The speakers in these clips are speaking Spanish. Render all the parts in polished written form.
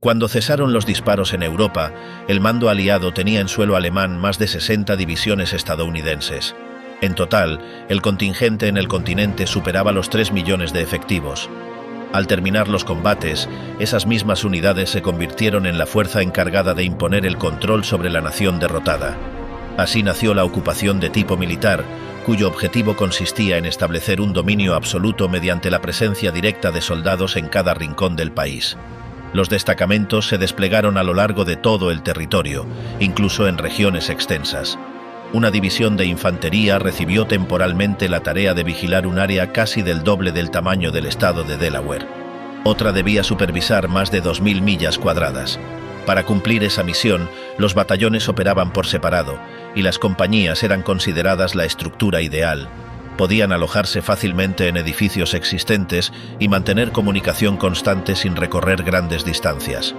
Cuando cesaron los disparos en Europa, el mando aliado tenía en suelo alemán más de 60 divisiones estadounidenses. En total, el contingente en el continente superaba los 3 millones de efectivos. Al terminar los combates, esas mismas unidades se convirtieron en la fuerza encargada de imponer el control sobre la nación derrotada. Así nació la ocupación de tipo militar, cuyo objetivo consistía en establecer un dominio absoluto mediante la presencia directa de soldados en cada rincón del país. Los destacamentos se desplegaron a lo largo de todo el territorio, incluso en regiones extensas. Una división de infantería recibió temporalmente la tarea de vigilar un área casi del doble del tamaño del estado de Delaware. Otra debía supervisar más de 2000 millas cuadradas. Para cumplir esa misión, los batallones operaban por separado, y las compañías eran consideradas la estructura ideal. Podían alojarse fácilmente en edificios existentes y mantener comunicación constante sin recorrer grandes distancias.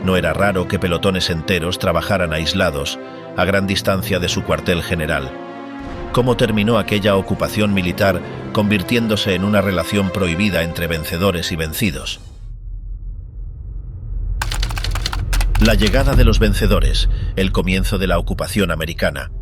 No era raro que pelotones enteros trabajaran aislados, a gran distancia de su cuartel general. ¿Cómo terminó aquella ocupación militar convirtiéndose en una relación prohibida entre vencedores y vencidos? La llegada de los vencedores, el comienzo de la ocupación americana.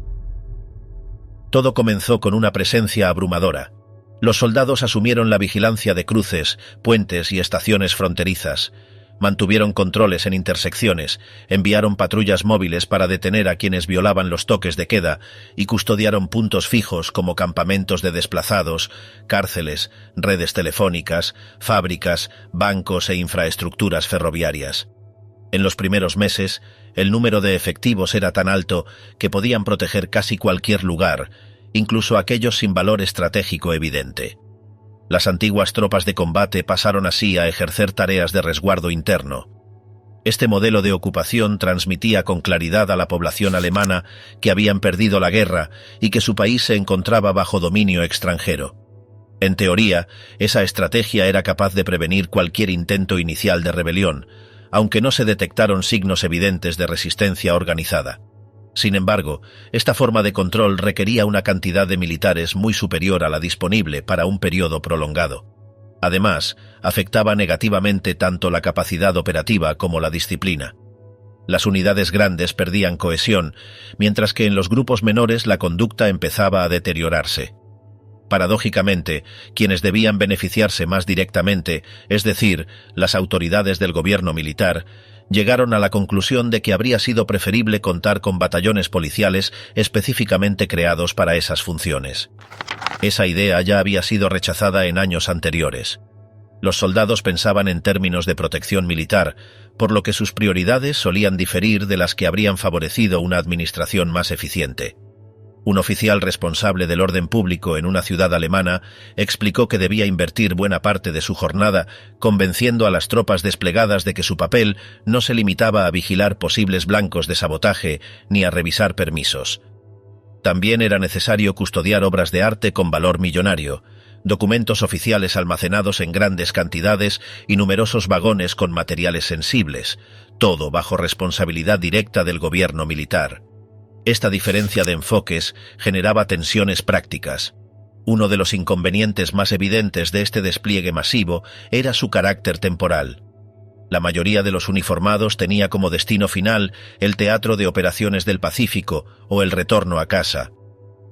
Todo comenzó con una presencia abrumadora. Los soldados asumieron la vigilancia de cruces, puentes y estaciones fronterizas. Mantuvieron controles en intersecciones, enviaron patrullas móviles para detener a quienes violaban los toques de queda y custodiaron puntos fijos como campamentos de desplazados, cárceles, redes telefónicas, fábricas, bancos e infraestructuras ferroviarias. En los primeros meses, el número de efectivos era tan alto que podían proteger casi cualquier lugar, incluso aquellos sin valor estratégico evidente. Las antiguas tropas de combate pasaron así a ejercer tareas de resguardo interno. Este modelo de ocupación transmitía con claridad a la población alemana que habían perdido la guerra y que su país se encontraba bajo dominio extranjero. En teoría, esa estrategia era capaz de prevenir cualquier intento inicial de rebelión, aunque no se detectaron signos evidentes de resistencia organizada. Sin embargo, esta forma de control requería una cantidad de militares muy superior a la disponible para un periodo prolongado. Además, afectaba negativamente tanto la capacidad operativa como la disciplina. Las unidades grandes perdían cohesión, mientras que en los grupos menores la conducta empezaba a deteriorarse. Paradójicamente, quienes debían beneficiarse más directamente, es decir, las autoridades del gobierno militar, llegaron a la conclusión de que habría sido preferible contar con batallones policiales específicamente creados para esas funciones. Esa idea ya había sido rechazada en años anteriores. Los soldados pensaban en términos de protección militar, por lo que sus prioridades solían diferir de las que habrían favorecido una administración más eficiente. Un oficial responsable del orden público en una ciudad alemana explicó que debía invertir buena parte de su jornada convenciendo a las tropas desplegadas de que su papel no se limitaba a vigilar posibles blancos de sabotaje ni a revisar permisos. También era necesario custodiar obras de arte con valor millonario, documentos oficiales almacenados en grandes cantidades y numerosos vagones con materiales sensibles, todo bajo responsabilidad directa del gobierno militar. Esta diferencia de enfoques generaba tensiones prácticas. Uno de los inconvenientes más evidentes de este despliegue masivo era su carácter temporal. La mayoría de los uniformados tenía como destino final el teatro de operaciones del Pacífico o el retorno a casa.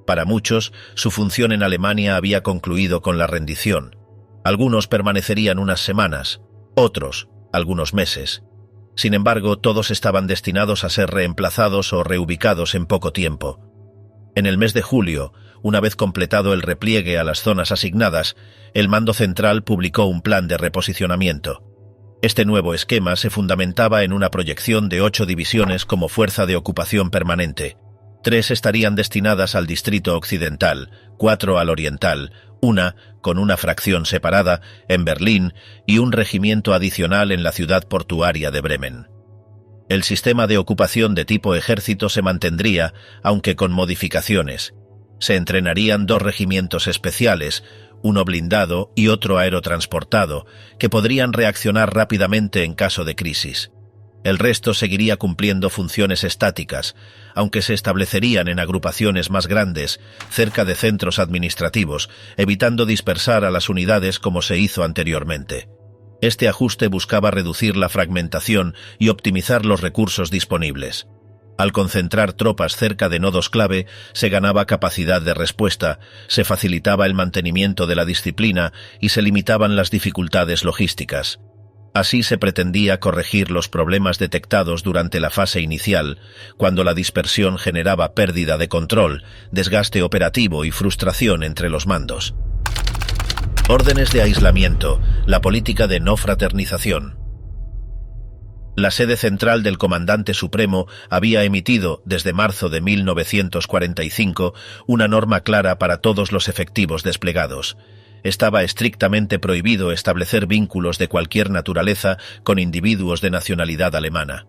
Para muchos, su función en Alemania había concluido con la rendición. Algunos permanecerían unas semanas, otros, algunos meses. Sin embargo, todos estaban destinados a ser reemplazados o reubicados en poco tiempo. En el mes de julio, una vez completado el repliegue a las zonas asignadas, el mando central publicó un plan de reposicionamiento. Este nuevo esquema se fundamentaba en una proyección de 8 divisiones como fuerza de ocupación permanente. 3 estarían destinadas al distrito occidental, 4 al oriental, 1, con una fracción separada, en Berlín y un regimiento adicional en la ciudad portuaria de Bremen. El sistema de ocupación de tipo ejército se mantendría, aunque con modificaciones. Se entrenarían 2 regimientos especiales, uno blindado y otro aerotransportado, que podrían reaccionar rápidamente en caso de crisis. El resto seguiría cumpliendo funciones estáticas, aunque se establecerían en agrupaciones más grandes, cerca de centros administrativos, evitando dispersar a las unidades como se hizo anteriormente. Este ajuste buscaba reducir la fragmentación y optimizar los recursos disponibles. Al concentrar tropas cerca de nodos clave, se ganaba capacidad de respuesta, se facilitaba el mantenimiento de la disciplina y se limitaban las dificultades logísticas. Así se pretendía corregir los problemas detectados durante la fase inicial, cuando la dispersión generaba pérdida de control, desgaste operativo y frustración entre los mandos. Órdenes de aislamiento, la política de no fraternización. La sede central del Comandante Supremo había emitido, desde marzo de 1945, una norma clara para todos los efectivos desplegados. Estaba estrictamente prohibido establecer vínculos de cualquier naturaleza con individuos de nacionalidad alemana.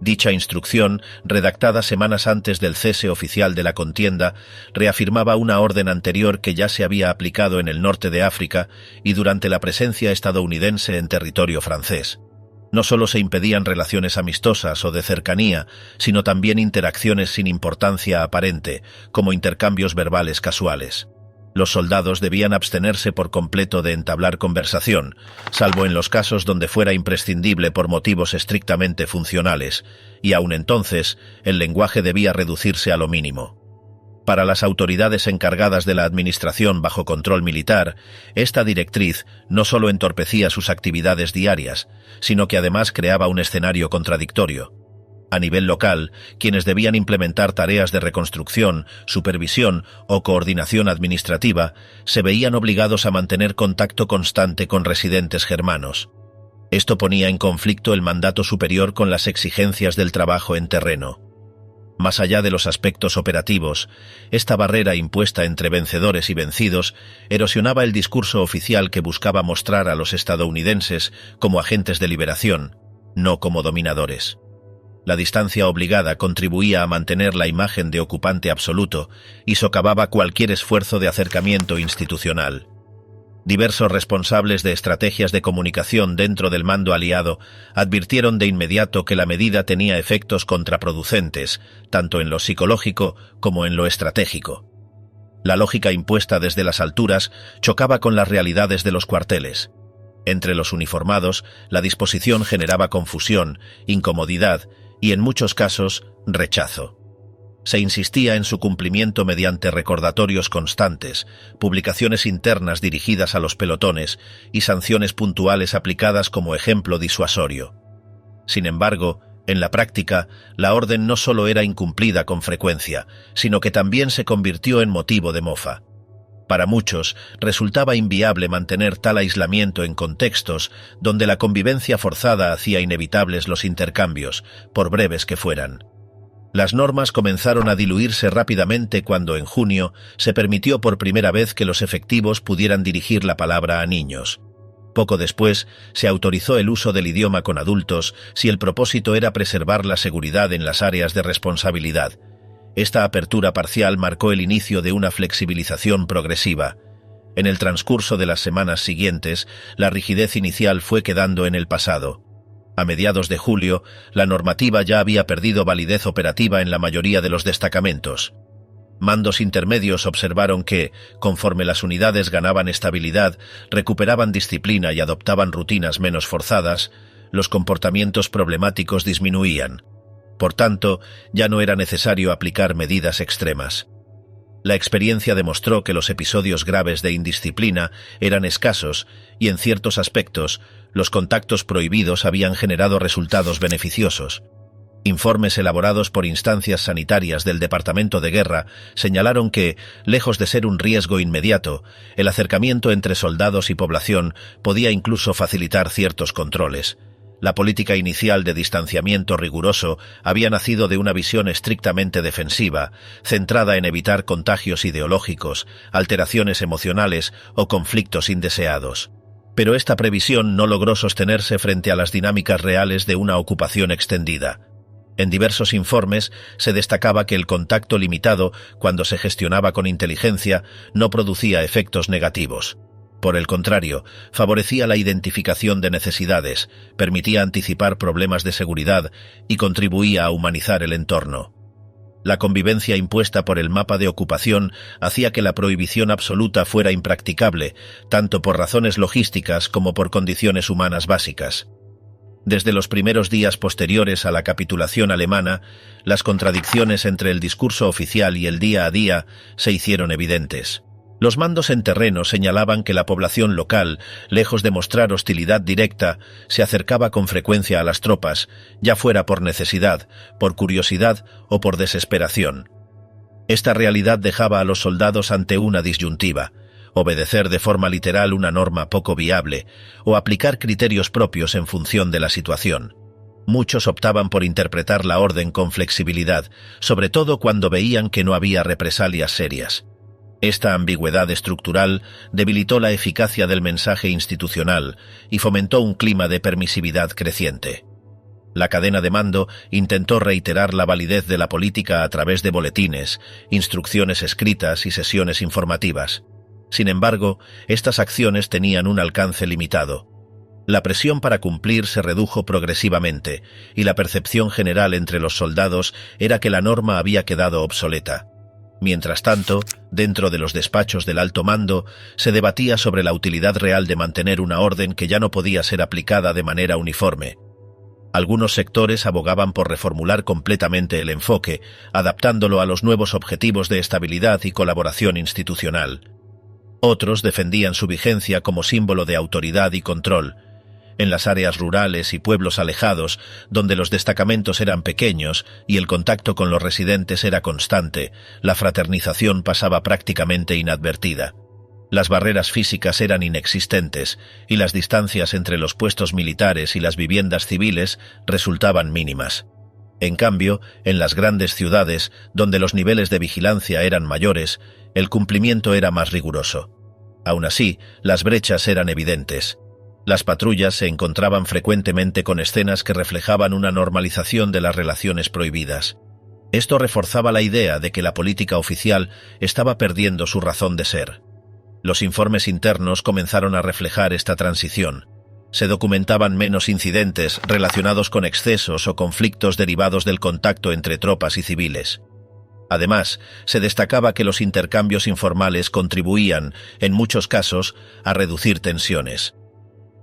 Dicha instrucción, redactada semanas antes del cese oficial de la contienda, reafirmaba una orden anterior que ya se había aplicado en el norte de África y durante la presencia estadounidense en territorio francés. No solo se impedían relaciones amistosas o de cercanía, sino también interacciones sin importancia aparente, como intercambios verbales casuales. Los soldados debían abstenerse por completo de entablar conversación, salvo en los casos donde fuera imprescindible por motivos estrictamente funcionales, y aun entonces el lenguaje debía reducirse a lo mínimo. Para las autoridades encargadas de la administración bajo control militar, esta directriz no solo entorpecía sus actividades diarias, sino que además creaba un escenario contradictorio. A nivel local, quienes debían implementar tareas de reconstrucción, supervisión o coordinación administrativa se veían obligados a mantener contacto constante con residentes germanos. Esto ponía en conflicto el mandato superior con las exigencias del trabajo en terreno. Más allá de los aspectos operativos, esta barrera impuesta entre vencedores y vencidos erosionaba el discurso oficial que buscaba mostrar a los estadounidenses como agentes de liberación, no como dominadores. La distancia obligada contribuía a mantener la imagen de ocupante absoluto y socavaba cualquier esfuerzo de acercamiento institucional. Diversos responsables de estrategias de comunicación dentro del mando aliado advirtieron de inmediato que la medida tenía efectos contraproducentes, tanto en lo psicológico como en lo estratégico. La lógica impuesta desde las alturas chocaba con las realidades de los cuarteles. Entre los uniformados, la disposición generaba confusión, incomodidad y, en muchos casos, rechazo. Se insistía en su cumplimiento mediante recordatorios constantes, publicaciones internas dirigidas a los pelotones y sanciones puntuales aplicadas como ejemplo disuasorio. Sin embargo, en la práctica, la orden no solo era incumplida con frecuencia, sino que también se convirtió en motivo de mofa. Para muchos, resultaba inviable mantener tal aislamiento en contextos donde la convivencia forzada hacía inevitables los intercambios, por breves que fueran. Las normas comenzaron a diluirse rápidamente cuando en junio se permitió por primera vez que los efectivos pudieran dirigir la palabra a niños. Poco después, se autorizó el uso del idioma con adultos si el propósito era preservar la seguridad en las áreas de responsabilidad. Esta apertura parcial marcó el inicio de una flexibilización progresiva. En el transcurso de las semanas siguientes, la rigidez inicial fue quedando en el pasado. A mediados de julio, la normativa ya había perdido validez operativa en la mayoría de los destacamentos. Mandos intermedios observaron que, conforme las unidades ganaban estabilidad, recuperaban disciplina y adoptaban rutinas menos forzadas, los comportamientos problemáticos disminuían. Por tanto, ya no era necesario aplicar medidas extremas. La experiencia demostró que los episodios graves de indisciplina eran escasos y, en ciertos aspectos, los contactos prohibidos habían generado resultados beneficiosos. Informes elaborados por instancias sanitarias del Departamento de Guerra señalaron que, lejos de ser un riesgo inmediato, el acercamiento entre soldados y población podía incluso facilitar ciertos controles. La política inicial de distanciamiento riguroso había nacido de una visión estrictamente defensiva, centrada en evitar contagios ideológicos, alteraciones emocionales o conflictos indeseados. Pero esta previsión no logró sostenerse frente a las dinámicas reales de una ocupación extendida. En diversos informes se destacaba que el contacto limitado, cuando se gestionaba con inteligencia, no producía efectos negativos. Por el contrario, favorecía la identificación de necesidades, permitía anticipar problemas de seguridad y contribuía a humanizar el entorno. La convivencia impuesta por el mapa de ocupación hacía que la prohibición absoluta fuera impracticable, tanto por razones logísticas como por condiciones humanas básicas. Desde los primeros días posteriores a la capitulación alemana, las contradicciones entre el discurso oficial y el día a día se hicieron evidentes. Los mandos en terreno señalaban que la población local, lejos de mostrar hostilidad directa, se acercaba con frecuencia a las tropas, ya fuera por necesidad, por curiosidad o por desesperación. Esta realidad dejaba a los soldados ante una disyuntiva: obedecer de forma literal una norma poco viable o aplicar criterios propios en función de la situación. Muchos optaban por interpretar la orden con flexibilidad, sobre todo cuando veían que no había represalias serias. Esta ambigüedad estructural debilitó la eficacia del mensaje institucional y fomentó un clima de permisividad creciente. La cadena de mando intentó reiterar la validez de la política a través de boletines, instrucciones escritas y sesiones informativas. Sin embargo, estas acciones tenían un alcance limitado. La presión para cumplir se redujo progresivamente, y la percepción general entre los soldados era que la norma había quedado obsoleta. Mientras tanto, dentro de los despachos del alto mando, se debatía sobre la utilidad real de mantener una orden que ya no podía ser aplicada de manera uniforme. Algunos sectores abogaban por reformular completamente el enfoque, adaptándolo a los nuevos objetivos de estabilidad y colaboración institucional. Otros defendían su vigencia como símbolo de autoridad y control. En las áreas rurales y pueblos alejados, donde los destacamentos eran pequeños y el contacto con los residentes era constante, la fraternización pasaba prácticamente inadvertida. Las barreras físicas eran inexistentes y las distancias entre los puestos militares y las viviendas civiles resultaban mínimas. En cambio, en las grandes ciudades, donde los niveles de vigilancia eran mayores, el cumplimiento era más riguroso. Aún así, las brechas eran evidentes. Las patrullas se encontraban frecuentemente con escenas que reflejaban una normalización de las relaciones prohibidas. Esto reforzaba la idea de que la política oficial estaba perdiendo su razón de ser. Los informes internos comenzaron a reflejar esta transición. Se documentaban menos incidentes relacionados con excesos o conflictos derivados del contacto entre tropas y civiles. Además, se destacaba que los intercambios informales contribuían, en muchos casos, a reducir tensiones.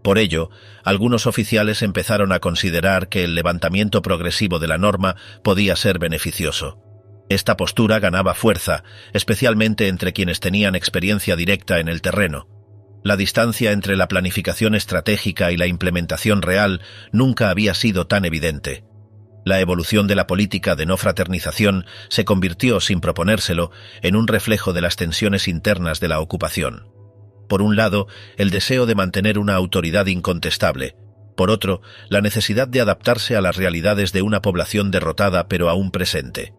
Por ello, algunos oficiales empezaron a considerar que el levantamiento progresivo de la norma podía ser beneficioso. Esta postura ganaba fuerza, especialmente entre quienes tenían experiencia directa en el terreno. La distancia entre la planificación estratégica y la implementación real nunca había sido tan evidente. La evolución de la política de no fraternización se convirtió, sin proponérselo, en un reflejo de las tensiones internas de la ocupación. Por un lado, el deseo de mantener una autoridad incontestable. Por otro, la necesidad de adaptarse a las realidades de una población derrotada pero aún presente.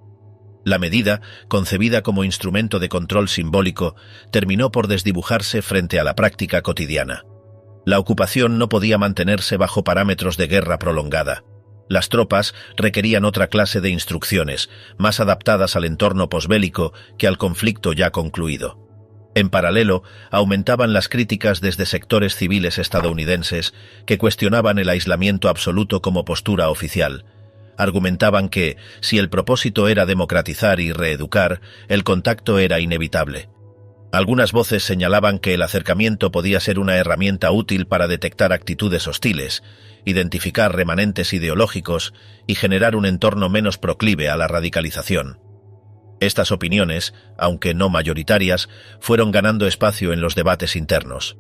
La medida, concebida como instrumento de control simbólico, terminó por desdibujarse frente a la práctica cotidiana. La ocupación no podía mantenerse bajo parámetros de guerra prolongada. Las tropas requerían otra clase de instrucciones, más adaptadas al entorno posbélico que al conflicto ya concluido. En paralelo, aumentaban las críticas desde sectores civiles estadounidenses que cuestionaban el aislamiento absoluto como postura oficial. Argumentaban que, si el propósito era democratizar y reeducar, el contacto era inevitable. Algunas voces señalaban que el acercamiento podía ser una herramienta útil para detectar actitudes hostiles, identificar remanentes ideológicos y generar un entorno menos proclive a la radicalización. Estas opiniones, aunque no mayoritarias, fueron ganando espacio en los debates internos.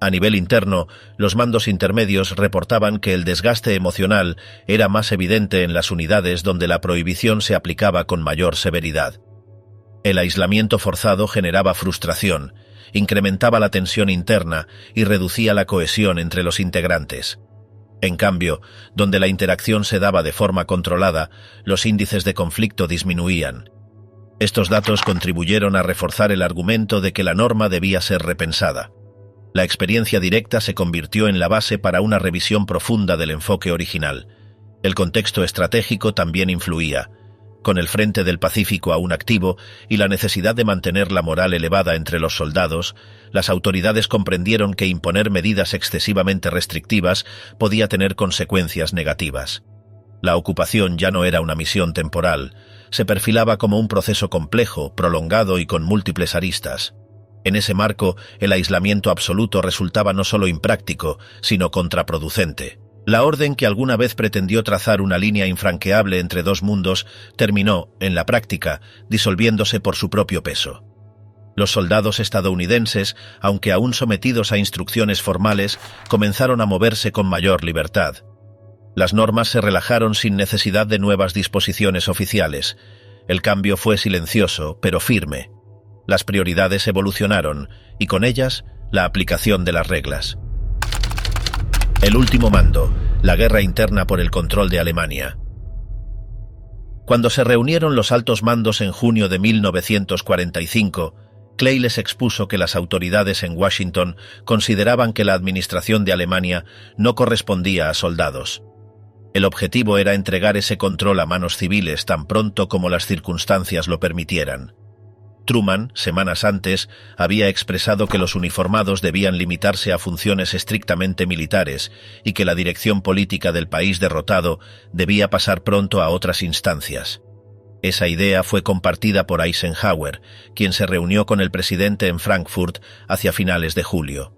A nivel interno, los mandos intermedios reportaban que el desgaste emocional era más evidente en las unidades donde la prohibición se aplicaba con mayor severidad. El aislamiento forzado generaba frustración, incrementaba la tensión interna y reducía la cohesión entre los integrantes. En cambio, donde la interacción se daba de forma controlada, los índices de conflicto disminuían. Estos datos contribuyeron a reforzar el argumento de que la norma debía ser repensada. La experiencia directa se convirtió en la base para una revisión profunda del enfoque original. El contexto estratégico también influía. Con el frente del Pacífico aún activo y la necesidad de mantener la moral elevada entre los soldados, las autoridades comprendieron que imponer medidas excesivamente restrictivas podía tener consecuencias negativas. La ocupación ya no era una misión temporal, se perfilaba como un proceso complejo, prolongado y con múltiples aristas. En ese marco, el aislamiento absoluto resultaba no solo impráctico, sino contraproducente. La orden que alguna vez pretendió trazar una línea infranqueable entre dos mundos terminó, en la práctica, disolviéndose por su propio peso. Los soldados estadounidenses, aunque aún sometidos a instrucciones formales, comenzaron a moverse con mayor libertad. Las normas se relajaron sin necesidad de nuevas disposiciones oficiales. El cambio fue silencioso, pero firme. Las prioridades evolucionaron, y con ellas, la aplicación de las reglas. El último mando, la guerra interna por el control de Alemania. Cuando se reunieron los altos mandos en junio de 1945, Clay les expuso que las autoridades en Washington consideraban que la administración de Alemania no correspondía a soldados. El objetivo era entregar ese control a manos civiles tan pronto como las circunstancias lo permitieran. Truman, semanas antes, había expresado que los uniformados debían limitarse a funciones estrictamente militares y que la dirección política del país derrotado debía pasar pronto a otras instancias. Esa idea fue compartida por Eisenhower, quien se reunió con el presidente en Frankfurt hacia finales de julio.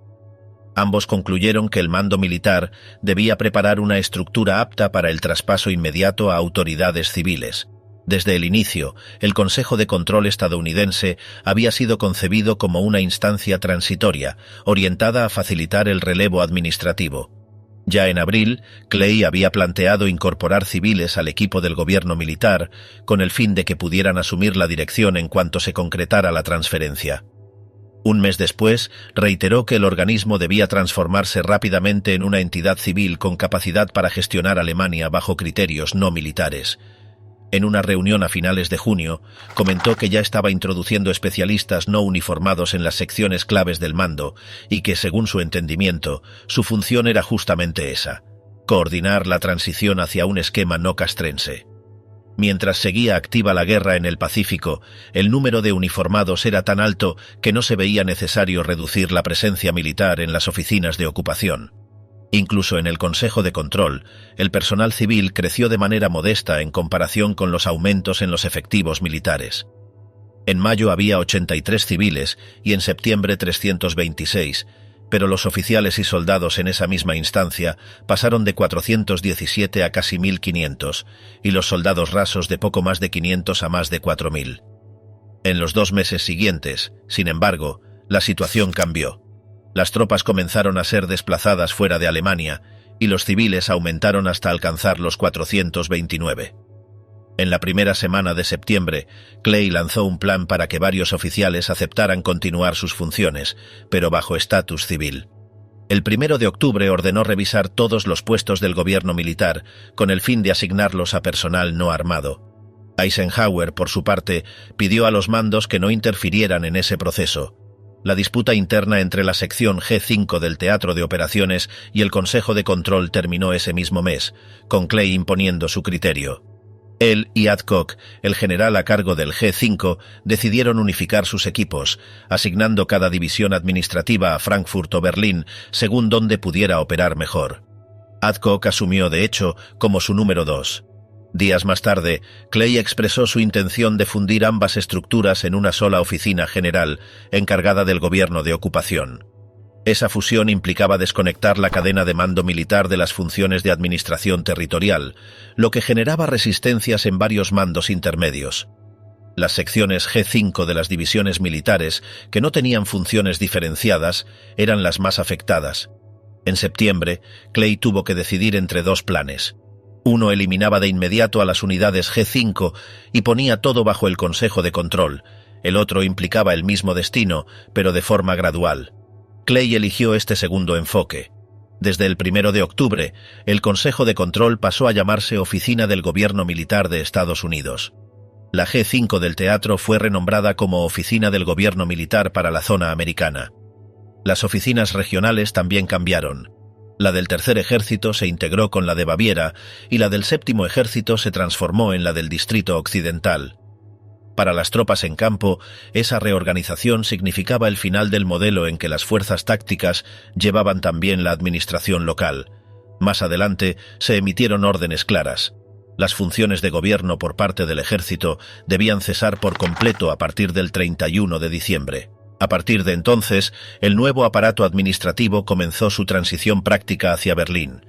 Ambos concluyeron que el mando militar debía preparar una estructura apta para el traspaso inmediato a autoridades civiles. Desde el inicio, el Consejo de Control estadounidense había sido concebido como una instancia transitoria, orientada a facilitar el relevo administrativo. Ya en abril, Clay había planteado incorporar civiles al equipo del gobierno militar, con el fin de que pudieran asumir la dirección en cuanto se concretara la transferencia. Un mes después, reiteró que el organismo debía transformarse rápidamente en una entidad civil con capacidad para gestionar Alemania bajo criterios no militares. En una reunión a finales de junio, comentó que ya estaba introduciendo especialistas no uniformados en las secciones claves del mando y que, según su entendimiento, su función era justamente esa: coordinar la transición hacia un esquema no castrense. Mientras seguía activa la guerra en el Pacífico, el número de uniformados era tan alto que no se veía necesario reducir la presencia militar en las oficinas de ocupación. Incluso en el Consejo de Control, el personal civil creció de manera modesta en comparación con los aumentos en los efectivos militares. En mayo había 83 civiles y en septiembre 326, pero los oficiales y soldados en esa misma instancia pasaron de 417 a casi 1.500, y los soldados rasos de poco más de 500 a más de 4.000. En los 2 meses siguientes, sin embargo, la situación cambió. Las tropas comenzaron a ser desplazadas fuera de Alemania y los civiles aumentaron hasta alcanzar los 429. En la primera semana de septiembre, Clay lanzó un plan para que varios oficiales aceptaran continuar sus funciones, pero bajo estatus civil. El 1 de octubre ordenó revisar todos los puestos del gobierno militar con el fin de asignarlos a personal no armado. Eisenhower, por su parte, pidió a los mandos que no interfirieran en ese proceso. La disputa interna entre la sección G5 del Teatro de Operaciones y el Consejo de Control terminó ese mismo mes, con Clay imponiendo su criterio. Él y Adcock, el general a cargo del G5, decidieron unificar sus equipos, asignando cada división administrativa a Frankfurt o Berlín según donde pudiera operar mejor. Adcock asumió, de hecho, como su número 2. Días más tarde, Clay expresó su intención de fundir ambas estructuras en una sola oficina general, encargada del gobierno de ocupación. Esa fusión implicaba desconectar la cadena de mando militar de las funciones de administración territorial, lo que generaba resistencias en varios mandos intermedios. Las secciones G5 de las divisiones militares, que no tenían funciones diferenciadas, eran las más afectadas. En septiembre, Clay tuvo que decidir entre 2 planes. Uno eliminaba de inmediato a las unidades G5 y ponía todo bajo el Consejo de Control. El otro implicaba el mismo destino, pero de forma gradual. Clay eligió este segundo enfoque. Desde el 1 de octubre, el Consejo de Control pasó a llamarse Oficina del Gobierno Militar de Estados Unidos. La G5 del Teatro fue renombrada como Oficina del Gobierno Militar para la zona americana. Las oficinas regionales también cambiaron. La del Tercer Ejército se integró con la de Baviera y la del Séptimo Ejército se transformó en la del Distrito Occidental. Para las tropas en campo, esa reorganización significaba el final del modelo en que las fuerzas tácticas llevaban también la administración local. Más adelante se emitieron órdenes claras. Las funciones de gobierno por parte del ejército debían cesar por completo a partir del 31 de diciembre. A partir de entonces, el nuevo aparato administrativo comenzó su transición práctica hacia Berlín.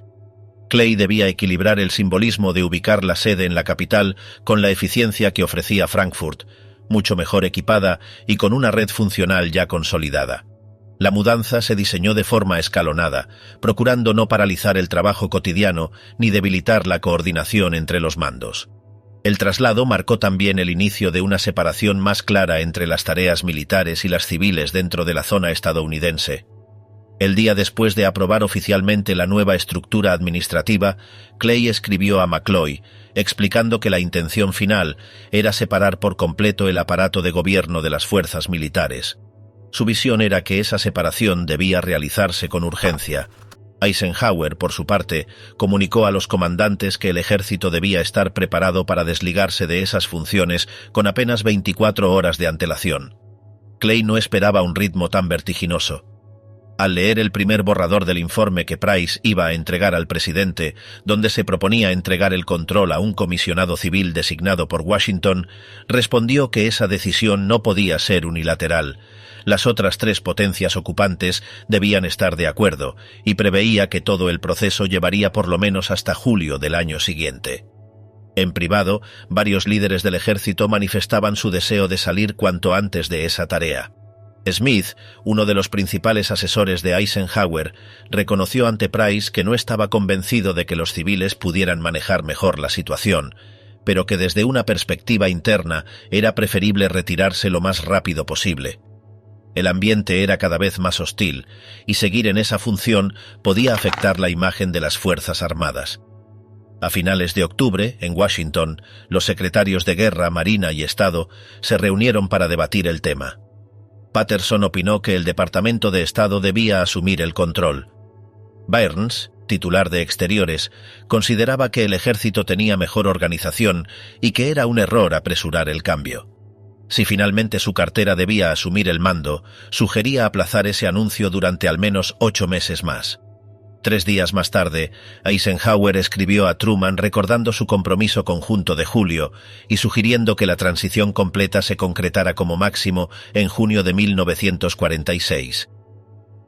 Clay debía equilibrar el simbolismo de ubicar la sede en la capital con la eficiencia que ofrecía Frankfurt, mucho mejor equipada y con una red funcional ya consolidada. La mudanza se diseñó de forma escalonada, procurando no paralizar el trabajo cotidiano ni debilitar la coordinación entre los mandos. El traslado marcó también el inicio de una separación más clara entre las tareas militares y las civiles dentro de la zona estadounidense. El día después de aprobar oficialmente la nueva estructura administrativa, Clay escribió a McCloy, explicando que la intención final era separar por completo el aparato de gobierno de las fuerzas militares. Su visión era que esa separación debía realizarse con urgencia. Eisenhower, por su parte, comunicó a los comandantes que el ejército debía estar preparado para desligarse de esas funciones con apenas 24 horas de antelación. Clay no esperaba un ritmo tan vertiginoso. Al leer el primer borrador del informe que Price iba a entregar al presidente, donde se proponía entregar el control a un comisionado civil designado por Washington, respondió que esa decisión no podía ser unilateral. Las otras 3 potencias ocupantes debían estar de acuerdo, y preveía que todo el proceso llevaría por lo menos hasta julio del año siguiente. En privado, varios líderes del ejército manifestaban su deseo de salir cuanto antes de esa tarea. Smith, uno de los principales asesores de Eisenhower, reconoció ante Price que no estaba convencido de que los civiles pudieran manejar mejor la situación, pero que desde una perspectiva interna era preferible retirarse lo más rápido posible. El ambiente era cada vez más hostil, y seguir en esa función podía afectar la imagen de las Fuerzas Armadas. A finales de octubre, en Washington, los secretarios de Guerra, Marina y Estado se reunieron para debatir el tema. Patterson opinó que el Departamento de Estado debía asumir el control. Burns, titular de Exteriores, consideraba que el ejército tenía mejor organización y que era un error apresurar el cambio. Si finalmente su cartera debía asumir el mando, sugería aplazar ese anuncio durante al menos 8 meses más. 3 días más tarde, Eisenhower escribió a Truman recordando su compromiso conjunto de julio y sugiriendo que la transición completa se concretara como máximo en junio de 1946.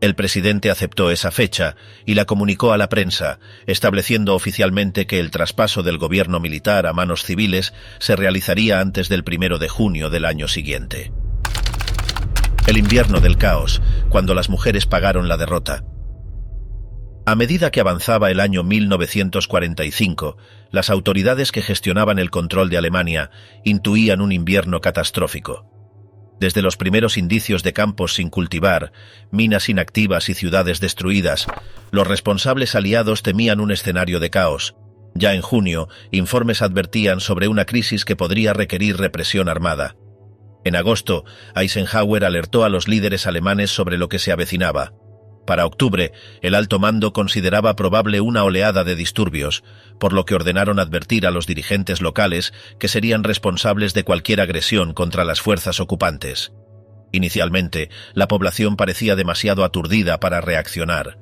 El presidente aceptó esa fecha y la comunicó a la prensa, estableciendo oficialmente que el traspaso del gobierno militar a manos civiles se realizaría antes del 1 de junio del año siguiente. El invierno del caos, cuando las mujeres pagaron la derrota. A medida que avanzaba el año 1945, las autoridades que gestionaban el control de Alemania intuían un invierno catastrófico. Desde los primeros indicios de campos sin cultivar, minas inactivas y ciudades destruidas, los responsables aliados temían un escenario de caos. Ya en junio, informes advertían sobre una crisis que podría requerir represión armada. En agosto, Eisenhower alertó a los líderes alemanes sobre lo que se avecinaba. Para octubre, el alto mando consideraba probable una oleada de disturbios, por lo que ordenaron advertir a los dirigentes locales que serían responsables de cualquier agresión contra las fuerzas ocupantes. Inicialmente, la población parecía demasiado aturdida para reaccionar.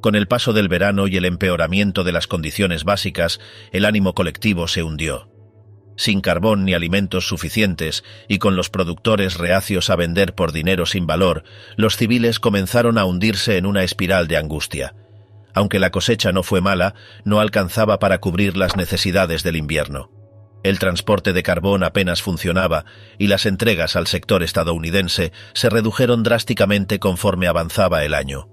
Con el paso del verano y el empeoramiento de las condiciones básicas, el ánimo colectivo se hundió. Sin carbón ni alimentos suficientes y con los productores reacios a vender por dinero sin valor, los civiles comenzaron a hundirse en una espiral de angustia. Aunque la cosecha no fue mala, no alcanzaba para cubrir las necesidades del invierno. El transporte de carbón apenas funcionaba y las entregas al sector estadounidense se redujeron drásticamente conforme avanzaba el año.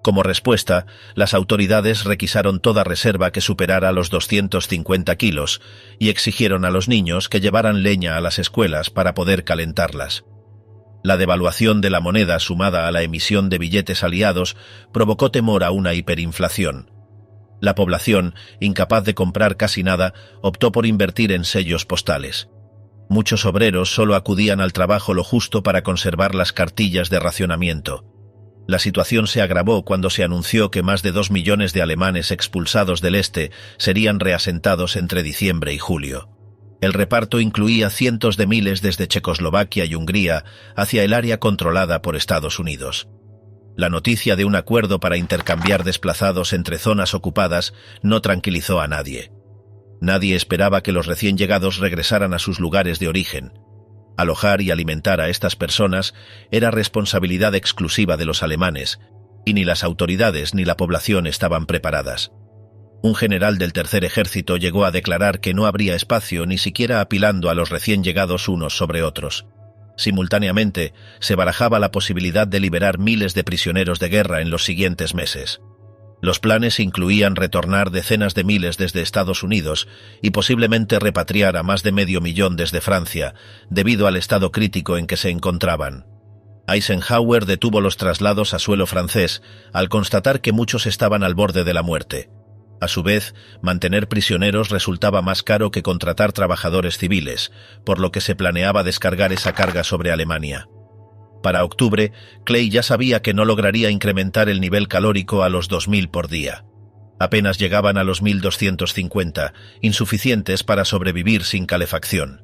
Como respuesta, las autoridades requisaron toda reserva que superara los 250 kilos y exigieron a los niños que llevaran leña a las escuelas para poder calentarlas. La devaluación de la moneda sumada a la emisión de billetes aliados provocó temor a una hiperinflación. La población, incapaz de comprar casi nada, optó por invertir en sellos postales. Muchos obreros solo acudían al trabajo lo justo para conservar las cartillas de racionamiento. La situación se agravó cuando se anunció que más de 2 millones de alemanes expulsados del este serían reasentados entre diciembre y julio. El reparto incluía cientos de miles desde Checoslovaquia y Hungría hacia el área controlada por Estados Unidos. La noticia de un acuerdo para intercambiar desplazados entre zonas ocupadas no tranquilizó a nadie. Nadie esperaba que los recién llegados regresaran a sus lugares de origen. Alojar y alimentar a estas personas era responsabilidad exclusiva de los alemanes, y ni las autoridades ni la población estaban preparadas. Un general del Tercer Ejército llegó a declarar que no habría espacio ni siquiera apilando a los recién llegados unos sobre otros. Simultáneamente, se barajaba la posibilidad de liberar miles de prisioneros de guerra en los siguientes meses. Los planes incluían retornar decenas de miles desde Estados Unidos y posiblemente repatriar a más de 500.000 desde Francia, debido al estado crítico en que se encontraban. Eisenhower detuvo los traslados a suelo francés al constatar que muchos estaban al borde de la muerte. A su vez, mantener prisioneros resultaba más caro que contratar trabajadores civiles, por lo que se planeaba descargar esa carga sobre Alemania. Para octubre, Clay ya sabía que no lograría incrementar el nivel calórico a los 2.000 por día. Apenas llegaban a los 1.250, insuficientes para sobrevivir sin calefacción.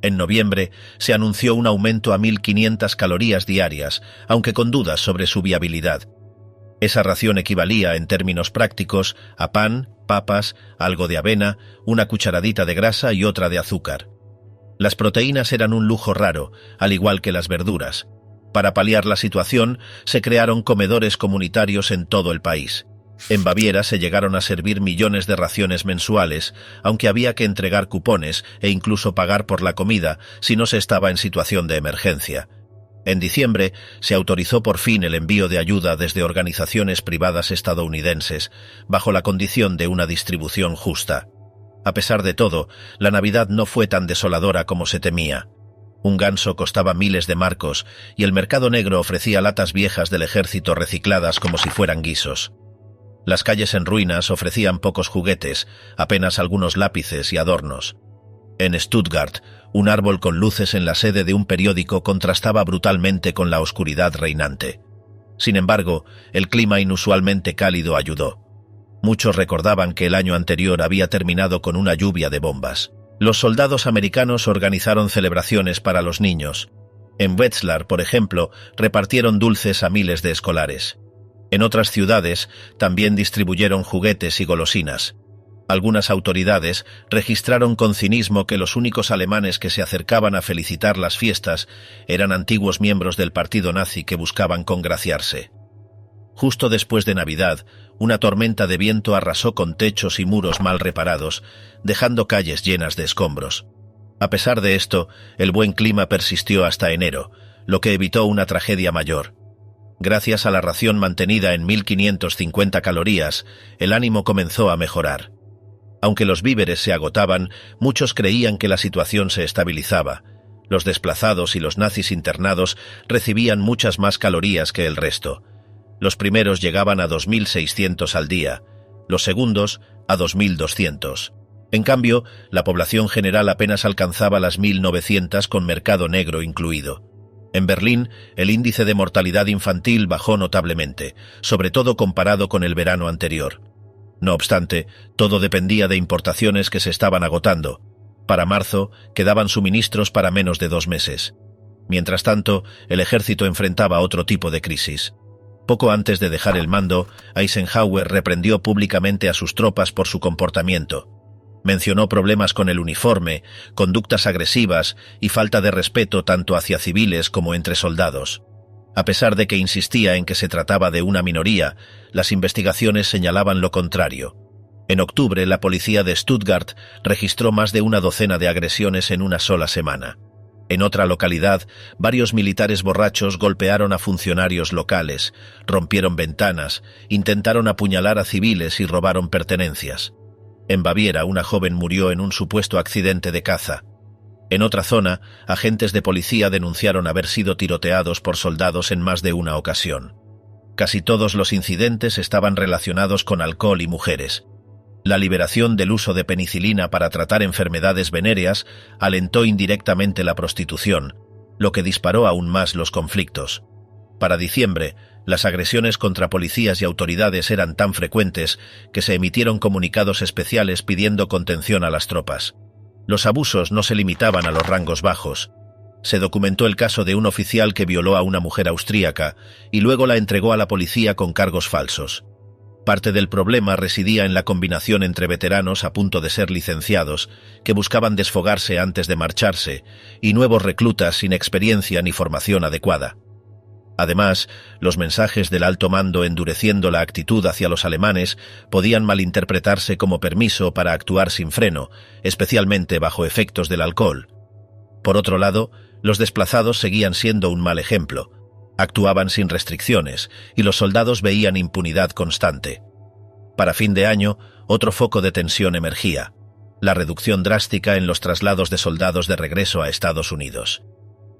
En noviembre, se anunció un aumento a 1.500 calorías diarias, aunque con dudas sobre su viabilidad. Esa ración equivalía, en términos prácticos, a pan, papas, algo de avena, una cucharadita de grasa y otra de azúcar. Las proteínas eran un lujo raro, al igual que las verduras. Para paliar la situación, se crearon comedores comunitarios en todo el país. En Baviera se llegaron a servir millones de raciones mensuales, aunque había que entregar cupones e incluso pagar por la comida si no se estaba en situación de emergencia. En diciembre, se autorizó por fin el envío de ayuda desde organizaciones privadas estadounidenses, bajo la condición de una distribución justa. A pesar de todo, la Navidad no fue tan desoladora como se temía. Un ganso costaba miles de marcos y el mercado negro ofrecía latas viejas del ejército recicladas como si fueran guisos. Las calles en ruinas ofrecían pocos juguetes, apenas algunos lápices y adornos. En Stuttgart, un árbol con luces en la sede de un periódico contrastaba brutalmente con la oscuridad reinante. Sin embargo, el clima inusualmente cálido ayudó. Muchos recordaban que el año anterior había terminado con una lluvia de bombas. Los soldados americanos organizaron celebraciones para los niños. En Wetzlar, por ejemplo, repartieron dulces a miles de escolares. En otras ciudades también distribuyeron juguetes y golosinas. Algunas autoridades registraron con cinismo que los únicos alemanes que se acercaban a felicitar las fiestas eran antiguos miembros del partido nazi que buscaban congraciarse. Justo después de Navidad, una tormenta de viento arrasó con techos y muros mal reparados, dejando calles llenas de escombros. A pesar de esto, el buen clima persistió hasta enero, lo que evitó una tragedia mayor. Gracias a la ración mantenida en 1.550 calorías, el ánimo comenzó a mejorar. Aunque los víveres se agotaban, muchos creían que la situación se estabilizaba. Los desplazados y los nazis internados recibían muchas más calorías que el resto. Los primeros llegaban a 2.600 al día, los segundos a 2.200. En cambio, la población general apenas alcanzaba las 1.900 con mercado negro incluido. En Berlín, el índice de mortalidad infantil bajó notablemente, sobre todo comparado con el verano anterior. No obstante, todo dependía de importaciones que se estaban agotando. Para marzo, quedaban suministros para menos de 2 meses. Mientras tanto, el ejército enfrentaba otro tipo de crisis. Poco antes de dejar el mando, Eisenhower reprendió públicamente a sus tropas por su comportamiento. Mencionó problemas con el uniforme, conductas agresivas y falta de respeto tanto hacia civiles como entre soldados. A pesar de que insistía en que se trataba de una minoría, las investigaciones señalaban lo contrario. En octubre, la policía de Stuttgart registró más de una docena de agresiones en una sola semana. En otra localidad, varios militares borrachos golpearon a funcionarios locales, rompieron ventanas, intentaron apuñalar a civiles y robaron pertenencias. En Baviera, una joven murió en un supuesto accidente de caza. En otra zona, agentes de policía denunciaron haber sido tiroteados por soldados en más de una ocasión. Casi todos los incidentes estaban relacionados con alcohol y mujeres. La liberación del uso de penicilina para tratar enfermedades venéreas alentó indirectamente la prostitución, lo que disparó aún más los conflictos. Para diciembre, las agresiones contra policías y autoridades eran tan frecuentes que se emitieron comunicados especiales pidiendo contención a las tropas. Los abusos no se limitaban a los rangos bajos. Se documentó el caso de un oficial que violó a una mujer austríaca y luego la entregó a la policía con cargos falsos. Parte del problema residía en la combinación entre veteranos a punto de ser licenciados, que buscaban desfogarse antes de marcharse, y nuevos reclutas sin experiencia ni formación adecuada. Además, los mensajes del alto mando endureciendo la actitud hacia los alemanes podían malinterpretarse como permiso para actuar sin freno, especialmente bajo efectos del alcohol. Por otro lado, los desplazados seguían siendo un mal ejemplo. Actuaban sin restricciones, y los soldados veían impunidad constante. Para fin de año, otro foco de tensión emergía: la reducción drástica en los traslados de soldados de regreso a Estados Unidos.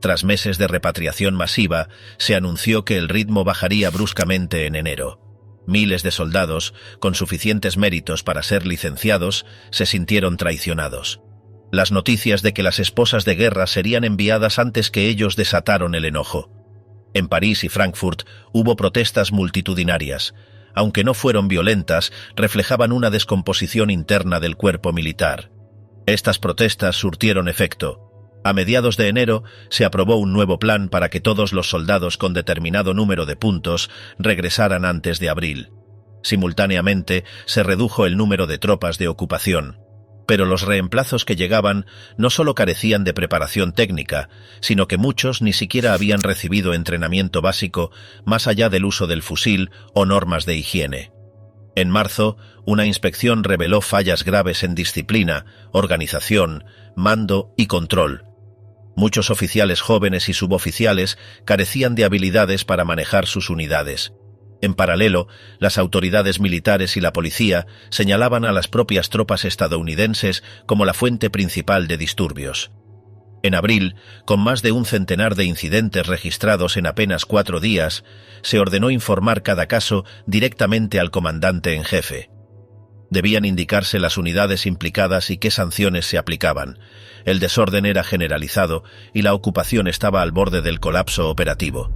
Tras meses de repatriación masiva, se anunció que el ritmo bajaría bruscamente en enero. Miles de soldados, con suficientes méritos para ser licenciados, se sintieron traicionados. Las noticias de que las esposas de guerra serían enviadas antes que ellos desataron el enojo. En París y Frankfurt hubo protestas multitudinarias. Aunque no fueron violentas, reflejaban una descomposición interna del cuerpo militar. Estas protestas surtieron efecto. A mediados de enero se aprobó un nuevo plan para que todos los soldados con determinado número de puntos regresaran antes de abril. Simultáneamente se redujo el número de tropas de ocupación. Pero los reemplazos que llegaban no solo carecían de preparación técnica, sino que muchos ni siquiera habían recibido entrenamiento básico más allá del uso del fusil o normas de higiene. En marzo, una inspección reveló fallas graves en disciplina, organización, mando y control. Muchos oficiales jóvenes y suboficiales carecían de habilidades para manejar sus unidades. En paralelo, las autoridades militares y la policía señalaban a las propias tropas estadounidenses como la fuente principal de disturbios. En abril, con más de un centenar de incidentes registrados en apenas 4 días, se ordenó informar cada caso directamente al comandante en jefe. Debían indicarse las unidades implicadas y qué sanciones se aplicaban. El desorden era generalizado y la ocupación estaba al borde del colapso operativo.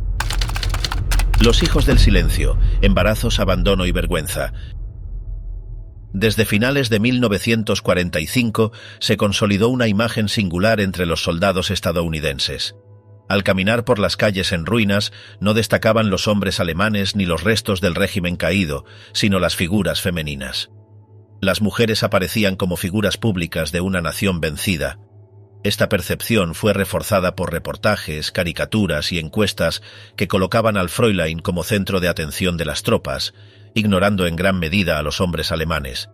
Los hijos del silencio, embarazos, abandono y vergüenza. Desde finales de 1945 se consolidó una imagen singular entre los soldados estadounidenses. Al caminar por las calles en ruinas, no destacaban los hombres alemanes ni los restos del régimen caído, sino las figuras femeninas. Las mujeres aparecían como figuras públicas de una nación vencida. Esta percepción fue reforzada por reportajes, caricaturas y encuestas que colocaban al Fräulein como centro de atención de las tropas, ignorando en gran medida a los hombres alemanes.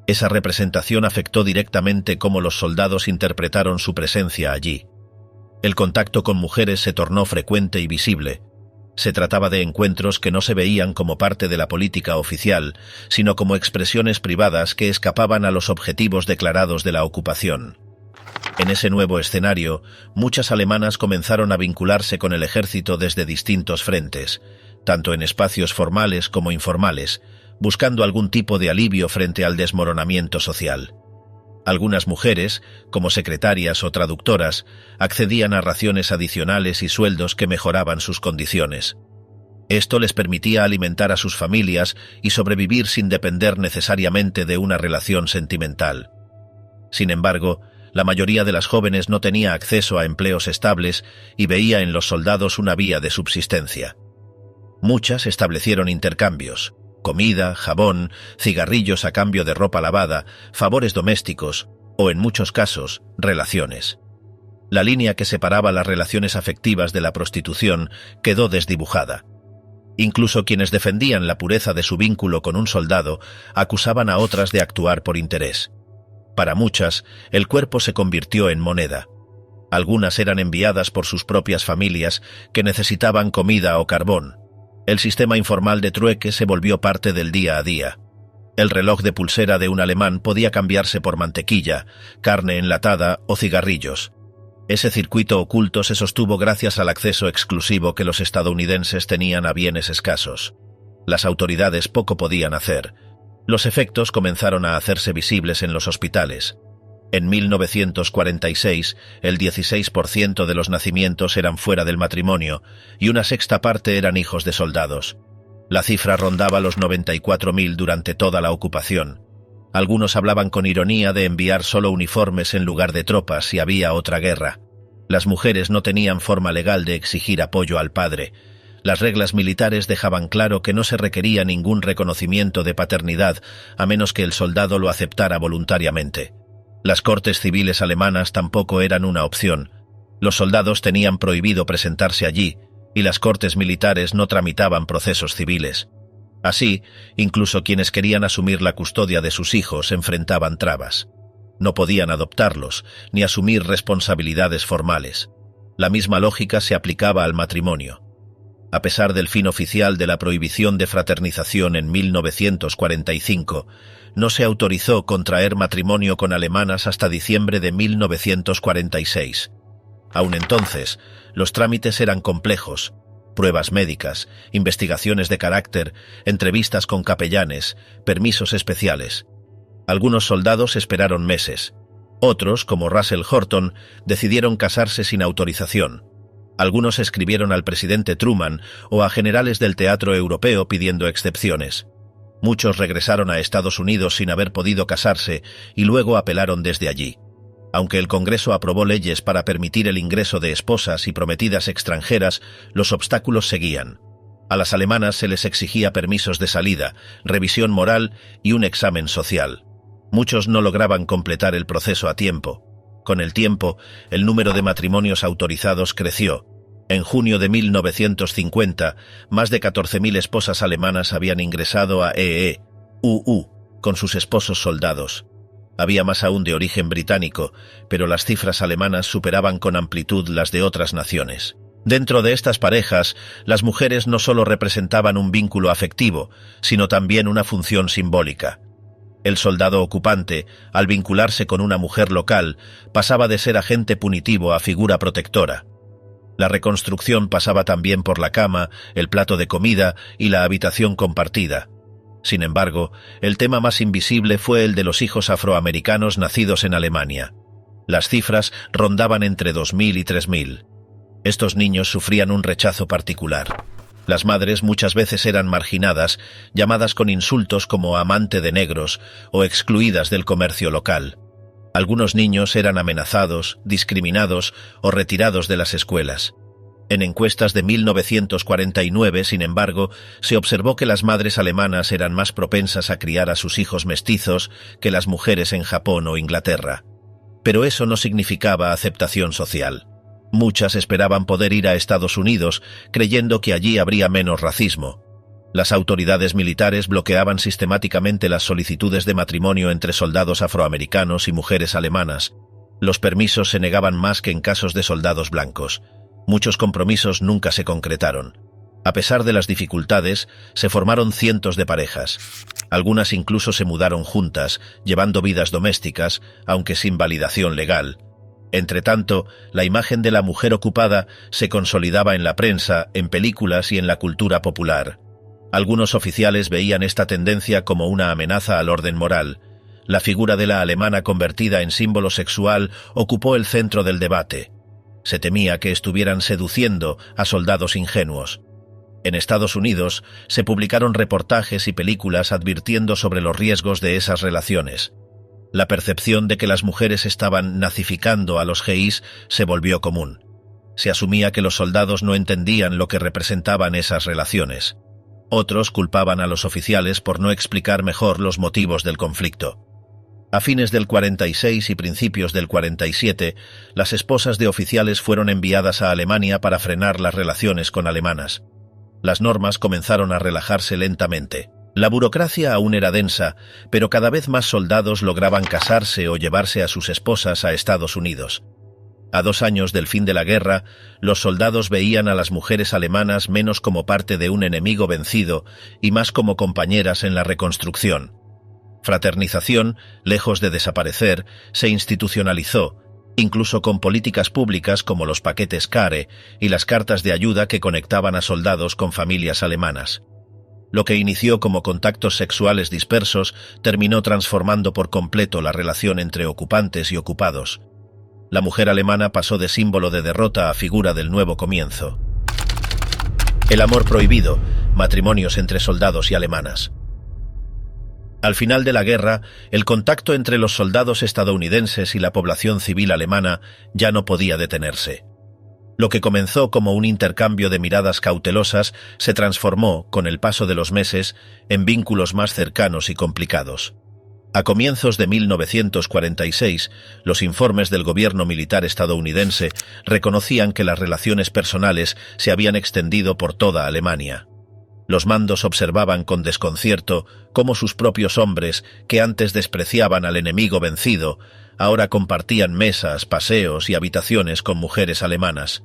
Esa representación afectó directamente cómo los soldados interpretaron su presencia allí. El contacto con mujeres se tornó frecuente y visible. Se trataba de encuentros que no se veían como parte de la política oficial, sino como expresiones privadas que escapaban a los objetivos declarados de la ocupación. En ese nuevo escenario, muchas alemanas comenzaron a vincularse con el ejército desde distintos frentes, tanto en espacios formales como informales, buscando algún tipo de alivio frente al desmoronamiento social. Algunas mujeres, como secretarias o traductoras, accedían a raciones adicionales y sueldos que mejoraban sus condiciones. Esto les permitía alimentar a sus familias y sobrevivir sin depender necesariamente de una relación sentimental. Sin embargo, la mayoría de las jóvenes no tenía acceso a empleos estables y veía en los soldados una vía de subsistencia. Muchas establecieron intercambios: comida, jabón, cigarrillos a cambio de ropa lavada, favores domésticos o, en muchos casos, relaciones. La línea que separaba las relaciones afectivas de la prostitución quedó desdibujada. Incluso quienes defendían la pureza de su vínculo con un soldado acusaban a otras de actuar por interés. Para muchas, el cuerpo se convirtió en moneda. Algunas eran enviadas por sus propias familias que necesitaban comida o carbón. El sistema informal de trueque se volvió parte del día a día. El reloj de pulsera de un alemán podía cambiarse por mantequilla, carne enlatada o cigarrillos. Ese circuito oculto se sostuvo gracias al acceso exclusivo que los estadounidenses tenían a bienes escasos. Las autoridades poco podían hacer. Los efectos comenzaron a hacerse visibles en los hospitales. En 1946, el 16% de los nacimientos eran fuera del matrimonio y una sexta parte eran hijos de soldados. La cifra rondaba los 94.000 durante toda la ocupación. Algunos hablaban con ironía de enviar solo uniformes en lugar de tropas si había otra guerra. Las mujeres no tenían forma legal de exigir apoyo al padre. Las reglas militares dejaban claro que no se requería ningún reconocimiento de paternidad a menos que el soldado lo aceptara voluntariamente. Las cortes civiles alemanas tampoco eran una opción. Los soldados tenían prohibido presentarse allí, y las cortes militares no tramitaban procesos civiles. Así, incluso quienes querían asumir la custodia de sus hijos enfrentaban trabas. No podían adoptarlos, ni asumir responsabilidades formales. La misma lógica se aplicaba al matrimonio. A pesar del fin oficial de la prohibición de fraternización en 1945, no se autorizó contraer matrimonio con alemanas hasta diciembre de 1946. Aún entonces, los trámites eran complejos: pruebas médicas, investigaciones de carácter, entrevistas con capellanes, permisos especiales. Algunos soldados esperaron meses. Otros, como Russell Horton, decidieron casarse sin autorización. Algunos escribieron al presidente Truman o a generales del teatro europeo pidiendo excepciones. Muchos regresaron a Estados Unidos sin haber podido casarse y luego apelaron desde allí. Aunque el Congreso aprobó leyes para permitir el ingreso de esposas y prometidas extranjeras, los obstáculos seguían. A las alemanas se les exigía permisos de salida, revisión moral y un examen social. Muchos no lograban completar el proceso a tiempo. Con el tiempo, el número de matrimonios autorizados creció. En junio de 1950, más de 14.000 esposas alemanas habían ingresado a EEUU con sus esposos soldados. Había más aún de origen británico, pero las cifras alemanas superaban con amplitud las de otras naciones. Dentro de estas parejas, las mujeres no solo representaban un vínculo afectivo, sino también una función simbólica. El soldado ocupante, al vincularse con una mujer local, pasaba de ser agente punitivo a figura protectora. La reconstrucción pasaba también por la cama, el plato de comida y la habitación compartida. Sin embargo, el tema más invisible fue el de los hijos afroamericanos nacidos en Alemania. Las cifras rondaban entre 2.000 y 3.000. Estos niños sufrían un rechazo particular. Las madres muchas veces eran marginadas, llamadas con insultos como amante de negros o excluidas del comercio local. Algunos niños eran amenazados, discriminados o retirados de las escuelas. En encuestas de 1949, sin embargo, se observó que las madres alemanas eran más propensas a criar a sus hijos mestizos que las mujeres en Japón o Inglaterra. Pero eso no significaba aceptación social. Muchas esperaban poder ir a Estados Unidos, creyendo que allí habría menos racismo. Las autoridades militares bloqueaban sistemáticamente las solicitudes de matrimonio entre soldados afroamericanos y mujeres alemanas. Los permisos se negaban más que en casos de soldados blancos. Muchos compromisos nunca se concretaron. A pesar de las dificultades, se formaron cientos de parejas. Algunas incluso se mudaron juntas, llevando vidas domésticas, aunque sin validación legal. Entretanto, la imagen de la mujer ocupada se consolidaba en la prensa, en películas y en la cultura popular. Algunos oficiales veían esta tendencia como una amenaza al orden moral. La figura de la alemana convertida en símbolo sexual ocupó el centro del debate. Se temía que estuvieran seduciendo a soldados ingenuos. En Estados Unidos se publicaron reportajes y películas advirtiendo sobre los riesgos de esas relaciones. La percepción de que las mujeres estaban nazificando a los geís se volvió común. Se asumía que los soldados no entendían lo que representaban esas relaciones. Otros culpaban a los oficiales por no explicar mejor los motivos del conflicto. A fines del 46 y principios del 47, las esposas de oficiales fueron enviadas a Alemania para frenar las relaciones con alemanas. Las normas comenzaron a relajarse lentamente. La burocracia aún era densa, pero cada vez más soldados lograban casarse o llevarse a sus esposas a Estados Unidos. A 2 años del fin de la guerra, los soldados veían a las mujeres alemanas menos como parte de un enemigo vencido y más como compañeras en la reconstrucción. Fraternización, lejos de desaparecer, se institucionalizó, incluso con políticas públicas como los paquetes CARE y las cartas de ayuda que conectaban a soldados con familias alemanas. Lo que inició como contactos sexuales dispersos terminó transformando por completo la relación entre ocupantes y ocupados. La mujer alemana pasó de símbolo de derrota a figura del nuevo comienzo. El amor prohibido, matrimonios entre soldados y alemanas. Al final de la guerra, el contacto entre los soldados estadounidenses y la población civil alemana ya no podía detenerse. Lo que comenzó como un intercambio de miradas cautelosas se transformó, con el paso de los meses, en vínculos más cercanos y complicados. A comienzos de 1946, los informes del gobierno militar estadounidense reconocían que las relaciones personales se habían extendido por toda Alemania. Los mandos observaban con desconcierto cómo sus propios hombres, que antes despreciaban al enemigo vencido, ahora compartían mesas, paseos y habitaciones con mujeres alemanas.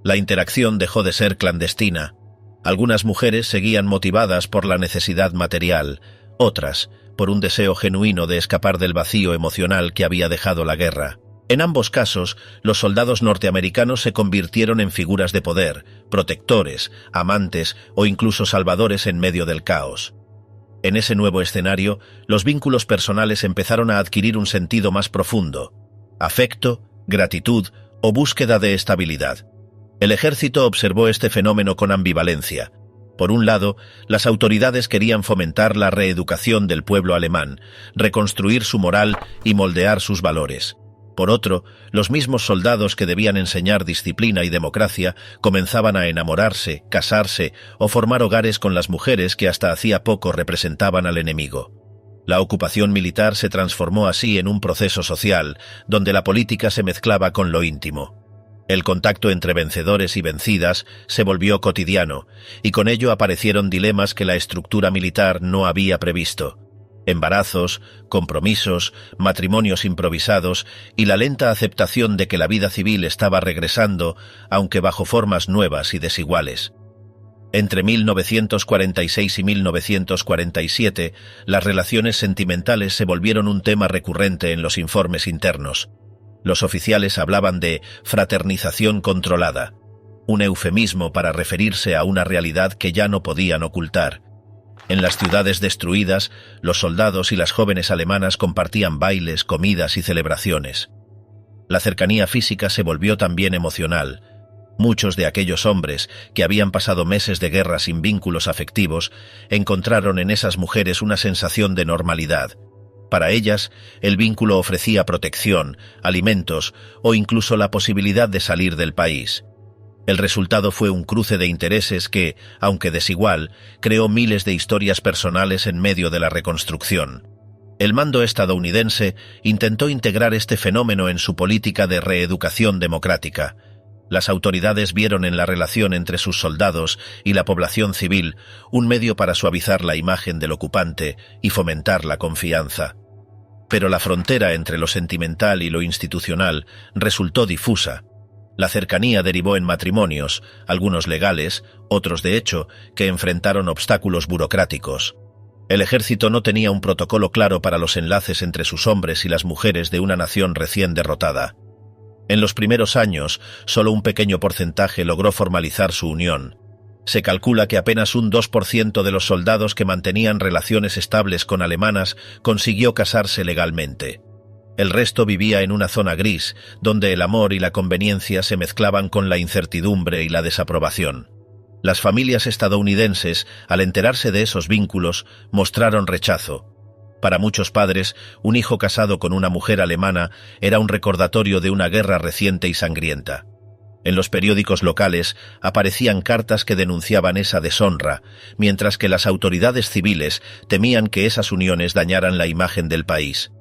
La interacción dejó de ser clandestina. Algunas mujeres seguían motivadas por la necesidad material, otras por un deseo genuino de escapar del vacío emocional que había dejado la guerra. En ambos casos, los soldados norteamericanos se convirtieron en figuras de poder, protectores, amantes o incluso salvadores en medio del caos. En ese nuevo escenario, los vínculos personales empezaron a adquirir un sentido más profundo: afecto, gratitud o búsqueda de estabilidad. El ejército observó este fenómeno con ambivalencia. Por un lado, las autoridades querían fomentar la reeducación del pueblo alemán, reconstruir su moral y moldear sus valores. Por otro, los mismos soldados que debían enseñar disciplina y democracia comenzaban a enamorarse, casarse o formar hogares con las mujeres que hasta hacía poco representaban al enemigo. La ocupación militar se transformó así en un proceso social, donde la política se mezclaba con lo íntimo. El contacto entre vencedores y vencidas se volvió cotidiano, y con ello aparecieron dilemas que la estructura militar no había previsto: embarazos, compromisos, matrimonios improvisados y la lenta aceptación de que la vida civil estaba regresando, aunque bajo formas nuevas y desiguales. Entre 1946 y 1947, las relaciones sentimentales se volvieron un tema recurrente en los informes internos. Los oficiales hablaban de fraternización controlada, un eufemismo para referirse a una realidad que ya no podían ocultar. En las ciudades destruidas, los soldados y las jóvenes alemanas compartían bailes, comidas y celebraciones. La cercanía física se volvió también emocional. Muchos de aquellos hombres, que habían pasado meses de guerra sin vínculos afectivos, encontraron en esas mujeres una sensación de normalidad. Para ellas, el vínculo ofrecía protección, alimentos o incluso la posibilidad de salir del país. El resultado fue un cruce de intereses que, aunque desigual, creó miles de historias personales en medio de la reconstrucción. El mando estadounidense intentó integrar este fenómeno en su política de reeducación democrática. Las autoridades vieron en la relación entre sus soldados y la población civil un medio para suavizar la imagen del ocupante y fomentar la confianza. Pero la frontera entre lo sentimental y lo institucional resultó difusa. La cercanía derivó en matrimonios, algunos legales, otros de hecho, que enfrentaron obstáculos burocráticos. El ejército no tenía un protocolo claro para los enlaces entre sus hombres y las mujeres de una nación recién derrotada. En los primeros años, solo un pequeño porcentaje logró formalizar su unión. Se calcula que apenas un 2% de los soldados que mantenían relaciones estables con alemanas consiguió casarse legalmente. El resto vivía en una zona gris, donde el amor y la conveniencia se mezclaban con la incertidumbre y la desaprobación. Las familias estadounidenses, al enterarse de esos vínculos, mostraron rechazo. Para muchos padres, un hijo casado con una mujer alemana era un recordatorio de una guerra reciente y sangrienta. En los periódicos locales aparecían cartas que denunciaban esa deshonra, mientras que las autoridades civiles temían que esas uniones dañaran la imagen del país.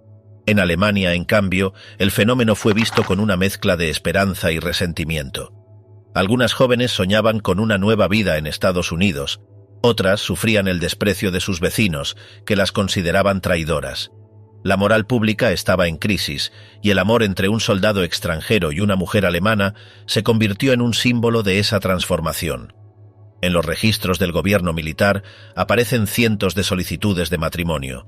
En Alemania, en cambio, el fenómeno fue visto con una mezcla de esperanza y resentimiento. Algunas jóvenes soñaban con una nueva vida en Estados Unidos, otras sufrían el desprecio de sus vecinos, que las consideraban traidoras. La moral pública estaba en crisis, y el amor entre un soldado extranjero y una mujer alemana se convirtió en un símbolo de esa transformación. En los registros del gobierno militar aparecen cientos de solicitudes de matrimonio.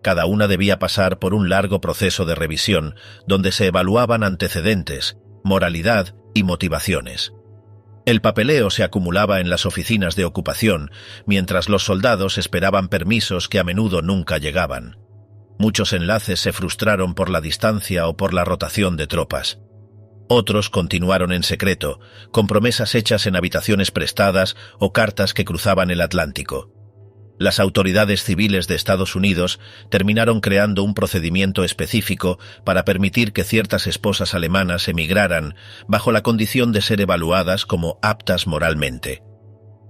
Cada una debía pasar por un largo proceso de revisión, donde se evaluaban antecedentes, moralidad y motivaciones. El papeleo se acumulaba en las oficinas de ocupación, mientras los soldados esperaban permisos que a menudo nunca llegaban. Muchos enlaces se frustraron por la distancia o por la rotación de tropas. Otros continuaron en secreto, con promesas hechas en habitaciones prestadas o cartas que cruzaban el Atlántico. Las autoridades civiles de Estados Unidos terminaron creando un procedimiento específico para permitir que ciertas esposas alemanas emigraran bajo la condición de ser evaluadas como aptas moralmente.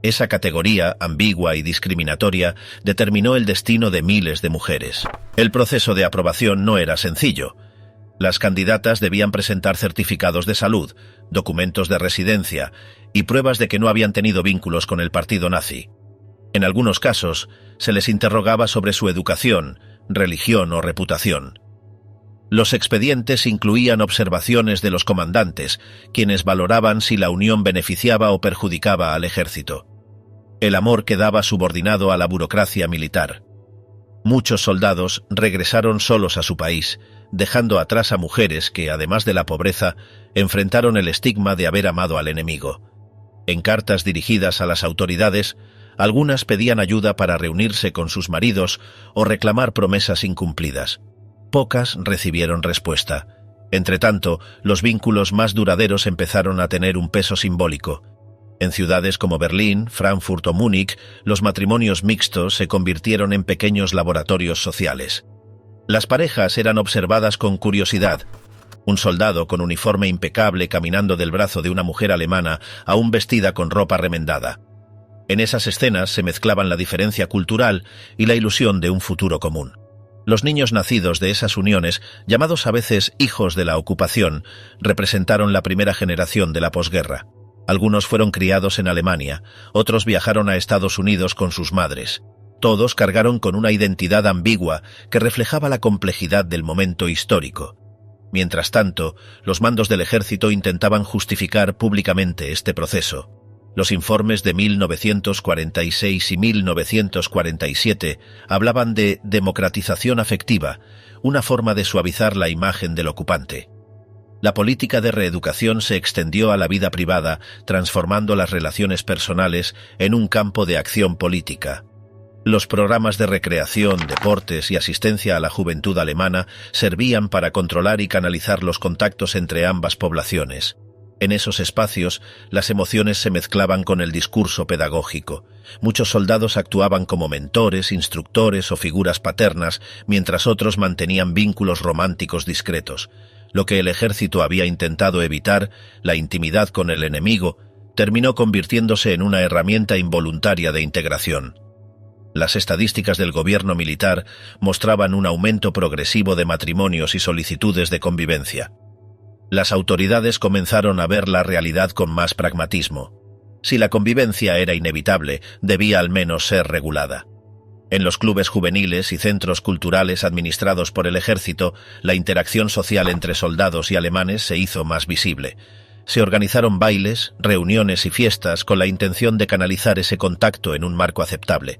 Esa categoría, ambigua y discriminatoria, determinó el destino de miles de mujeres. El proceso de aprobación no era sencillo. Las candidatas debían presentar certificados de salud, documentos de residencia y pruebas de que no habían tenido vínculos con el partido nazi. En algunos casos, se les interrogaba sobre su educación, religión o reputación. Los expedientes incluían observaciones de los comandantes, quienes valoraban si la unión beneficiaba o perjudicaba al ejército. El amor quedaba subordinado a la burocracia militar. Muchos soldados regresaron solos a su país, dejando atrás a mujeres que, además de la pobreza, enfrentaron el estigma de haber amado al enemigo. En cartas dirigidas a las autoridades, algunas pedían ayuda para reunirse con sus maridos o reclamar promesas incumplidas. Pocas recibieron respuesta. Entretanto, los vínculos más duraderos empezaron a tener un peso simbólico. En ciudades como Berlín, Frankfurt o Múnich, los matrimonios mixtos se convirtieron en pequeños laboratorios sociales. Las parejas eran observadas con curiosidad. Un soldado con uniforme impecable caminando del brazo de una mujer alemana, aún vestida con ropa remendada. En esas escenas se mezclaban la diferencia cultural y la ilusión de un futuro común. Los niños nacidos de esas uniones, llamados a veces hijos de la ocupación, representaron la primera generación de la posguerra. Algunos fueron criados en Alemania, otros viajaron a Estados Unidos con sus madres. Todos cargaron con una identidad ambigua que reflejaba la complejidad del momento histórico. Mientras tanto, los mandos del ejército intentaban justificar públicamente este proceso. Los informes de 1946 y 1947 hablaban de democratización afectiva, una forma de suavizar la imagen del ocupante. La política de reeducación se extendió a la vida privada, transformando las relaciones personales en un campo de acción política. Los programas de recreación, deportes y asistencia a la juventud alemana servían para controlar y canalizar los contactos entre ambas poblaciones. En esos espacios, las emociones se mezclaban con el discurso pedagógico. Muchos soldados actuaban como mentores, instructores o figuras paternas, mientras otros mantenían vínculos románticos discretos. Lo que el ejército había intentado evitar, la intimidad con el enemigo, terminó convirtiéndose en una herramienta involuntaria de integración. Las estadísticas del gobierno militar mostraban un aumento progresivo de matrimonios y solicitudes de convivencia. Las autoridades comenzaron a ver la realidad con más pragmatismo. Si la convivencia era inevitable, debía al menos ser regulada. En los clubes juveniles y centros culturales administrados por el ejército, la interacción social entre soldados y alemanes se hizo más visible. Se organizaron bailes, reuniones y fiestas con la intención de canalizar ese contacto en un marco aceptable.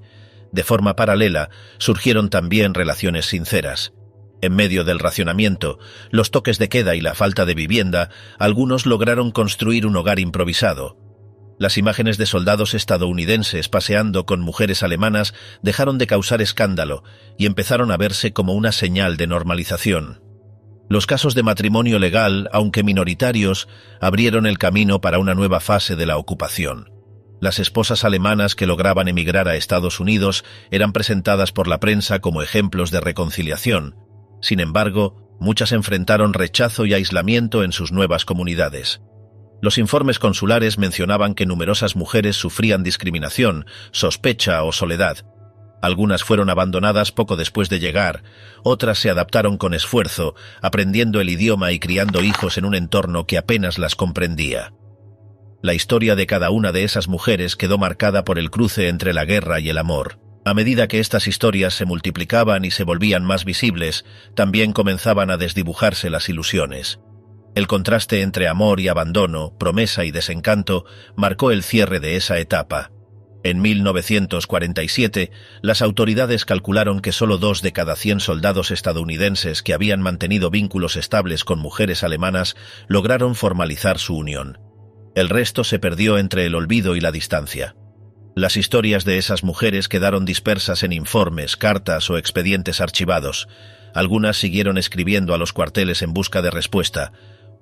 De forma paralela, surgieron también relaciones sinceras. En medio del racionamiento, los toques de queda y la falta de vivienda, algunos lograron construir un hogar improvisado. Las imágenes de soldados estadounidenses paseando con mujeres alemanas dejaron de causar escándalo y empezaron a verse como una señal de normalización. Los casos de matrimonio legal, aunque minoritarios, abrieron el camino para una nueva fase de la ocupación. Las esposas alemanas que lograban emigrar a Estados Unidos eran presentadas por la prensa como ejemplos de reconciliación. Sin embargo, muchas enfrentaron rechazo y aislamiento en sus nuevas comunidades. Los informes consulares mencionaban que numerosas mujeres sufrían discriminación, sospecha o soledad. Algunas fueron abandonadas poco después de llegar, otras se adaptaron con esfuerzo, aprendiendo el idioma y criando hijos en un entorno que apenas las comprendía. La historia de cada una de esas mujeres quedó marcada por el cruce entre la guerra y el amor. A medida que estas historias se multiplicaban y se volvían más visibles, también comenzaban a desdibujarse las ilusiones. El contraste entre amor y abandono, promesa y desencanto, marcó el cierre de esa etapa. En 1947, las autoridades calcularon que solo 2 de cada 100 soldados estadounidenses que habían mantenido vínculos estables con mujeres alemanas lograron formalizar su unión. El resto se perdió entre el olvido y la distancia. Las historias de esas mujeres quedaron dispersas en informes, cartas o expedientes archivados. Algunas siguieron escribiendo a los cuarteles en busca de respuesta.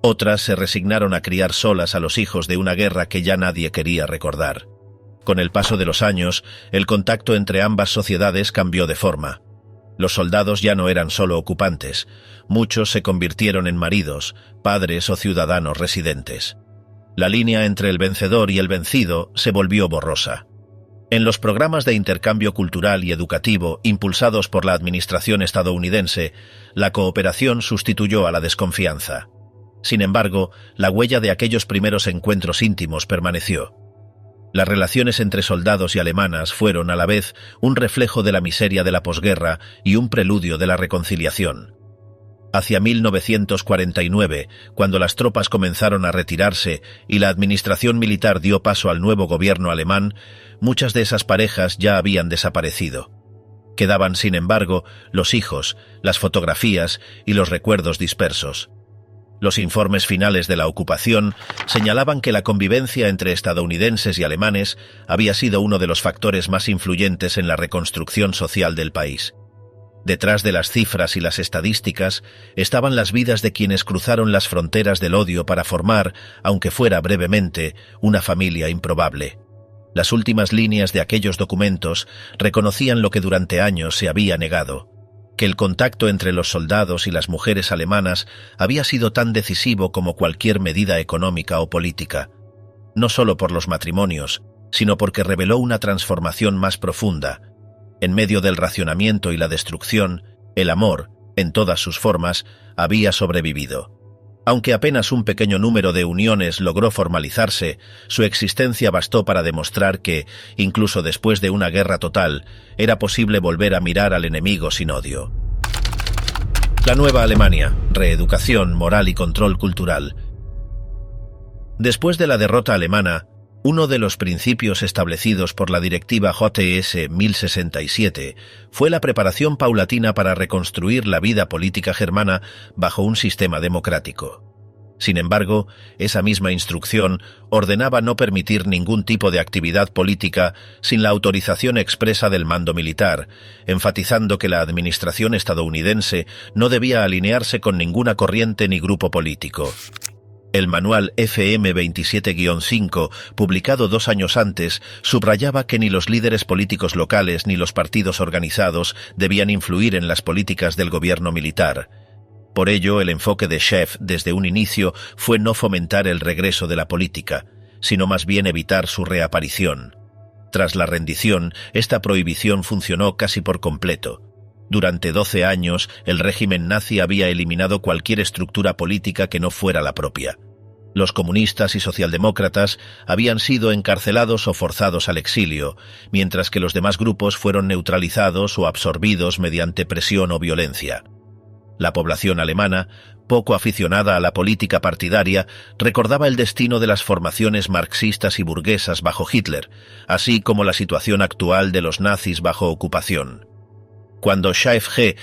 Otras se resignaron a criar solas a los hijos de una guerra que ya nadie quería recordar. Con el paso de los años, el contacto entre ambas sociedades cambió de forma. Los soldados ya no eran solo ocupantes, muchos se convirtieron en maridos, padres o ciudadanos residentes. La línea entre el vencedor y el vencido se volvió borrosa. En los programas de intercambio cultural y educativo impulsados por la administración estadounidense, la cooperación sustituyó a la desconfianza. Sin embargo, la huella de aquellos primeros encuentros íntimos permaneció. Las relaciones entre soldados y alemanas fueron, a la vez, un reflejo de la miseria de la posguerra y un preludio de la reconciliación. Hacia 1949, cuando las tropas comenzaron a retirarse y la administración militar dio paso al nuevo gobierno alemán, muchas de esas parejas ya habían desaparecido. Quedaban, sin embargo, los hijos, las fotografías y los recuerdos dispersos. Los informes finales de la ocupación señalaban que la convivencia entre estadounidenses y alemanes había sido uno de los factores más influyentes en la reconstrucción social del país. Detrás de las cifras y las estadísticas estaban las vidas de quienes cruzaron las fronteras del odio para formar, aunque fuera brevemente, una familia improbable. Las últimas líneas de aquellos documentos reconocían lo que durante años se había negado: que el contacto entre los soldados y las mujeres alemanas había sido tan decisivo como cualquier medida económica o política, no solo por los matrimonios, sino porque reveló una transformación más profunda. En medio del racionamiento y la destrucción, el amor, en todas sus formas, había sobrevivido. Aunque apenas un pequeño número de uniones logró formalizarse, su existencia bastó para demostrar que, incluso después de una guerra total, era posible volver a mirar al enemigo sin odio. La Nueva Alemania: reeducación, moral y control cultural. Después de la derrota alemana, uno de los principios establecidos por la Directiva JS 1067 fue la preparación paulatina para reconstruir la vida política germana bajo un sistema democrático. Sin embargo, esa misma instrucción ordenaba no permitir ningún tipo de actividad política sin la autorización expresa del mando militar, enfatizando que la administración estadounidense no debía alinearse con ninguna corriente ni grupo político. El manual FM 27-5, publicado 2 años antes, subrayaba que ni los líderes políticos locales ni los partidos organizados debían influir en las políticas del gobierno militar. Por ello, el enfoque de Schiff desde un inicio fue no fomentar el regreso de la política, sino más bien evitar su reaparición. Tras la rendición, esta prohibición funcionó casi por completo. Durante 12 años, el régimen nazi había eliminado cualquier estructura política que no fuera la propia. Los comunistas y socialdemócratas habían sido encarcelados o forzados al exilio, mientras que los demás grupos fueron neutralizados o absorbidos mediante presión o violencia. La población alemana, poco aficionada a la política partidaria, recordaba el destino de las formaciones marxistas y burguesas bajo Hitler, así como la situación actual de los nazis bajo ocupación. Cuando Schiff II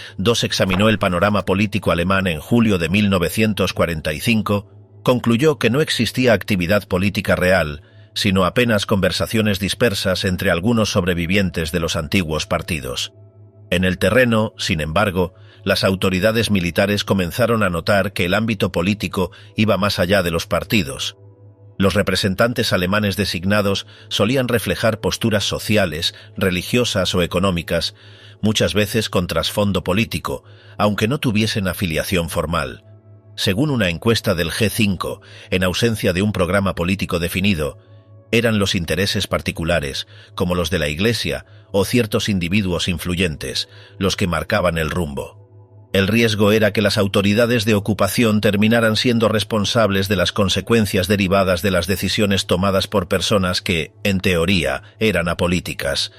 examinó el panorama político alemán en julio de 1945, concluyó que no existía actividad política real, sino apenas conversaciones dispersas entre algunos sobrevivientes de los antiguos partidos. En el terreno, sin embargo, las autoridades militares comenzaron a notar que el ámbito político iba más allá de los partidos. Los representantes alemanes designados solían reflejar posturas sociales, religiosas o económicas, muchas veces con trasfondo político, aunque no tuviesen afiliación formal. Según una encuesta del G5, en ausencia de un programa político definido, eran los intereses particulares, como los de la Iglesia o ciertos individuos influyentes, los que marcaban el rumbo. El riesgo era que las autoridades de ocupación terminaran siendo responsables de las consecuencias derivadas de las decisiones tomadas por personas que, en teoría, eran apolíticas.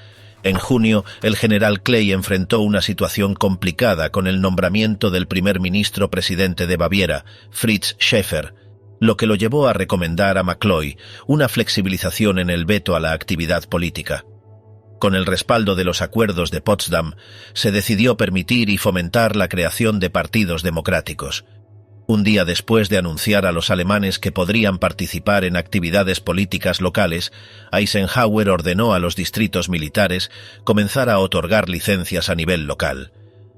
En junio, el general Clay enfrentó una situación complicada con el nombramiento del primer ministro presidente de Baviera, Fritz Schäfer, lo que lo llevó a recomendar a McCloy una flexibilización en el veto a la actividad política. Con el respaldo de los acuerdos de Potsdam, se decidió permitir y fomentar la creación de partidos democráticos. Un día después de anunciar a los alemanes que podrían participar en actividades políticas locales, Eisenhower ordenó a los distritos militares comenzar a otorgar licencias a nivel local.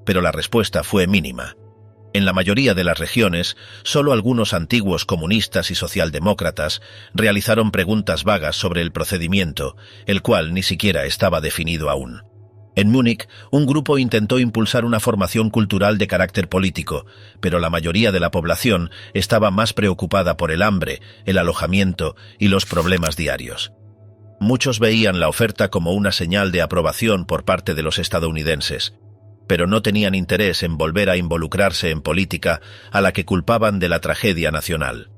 Pero la respuesta fue mínima. En la mayoría de las regiones, solo algunos antiguos comunistas y socialdemócratas realizaron preguntas vagas sobre el procedimiento, el cual ni siquiera estaba definido aún. En Múnich, un grupo intentó impulsar una formación cultural de carácter político, pero la mayoría de la población estaba más preocupada por el hambre, el alojamiento y los problemas diarios. Muchos veían la oferta como una señal de aprobación por parte de los estadounidenses, pero no tenían interés en volver a involucrarse en política a la que culpaban de la tragedia nacional.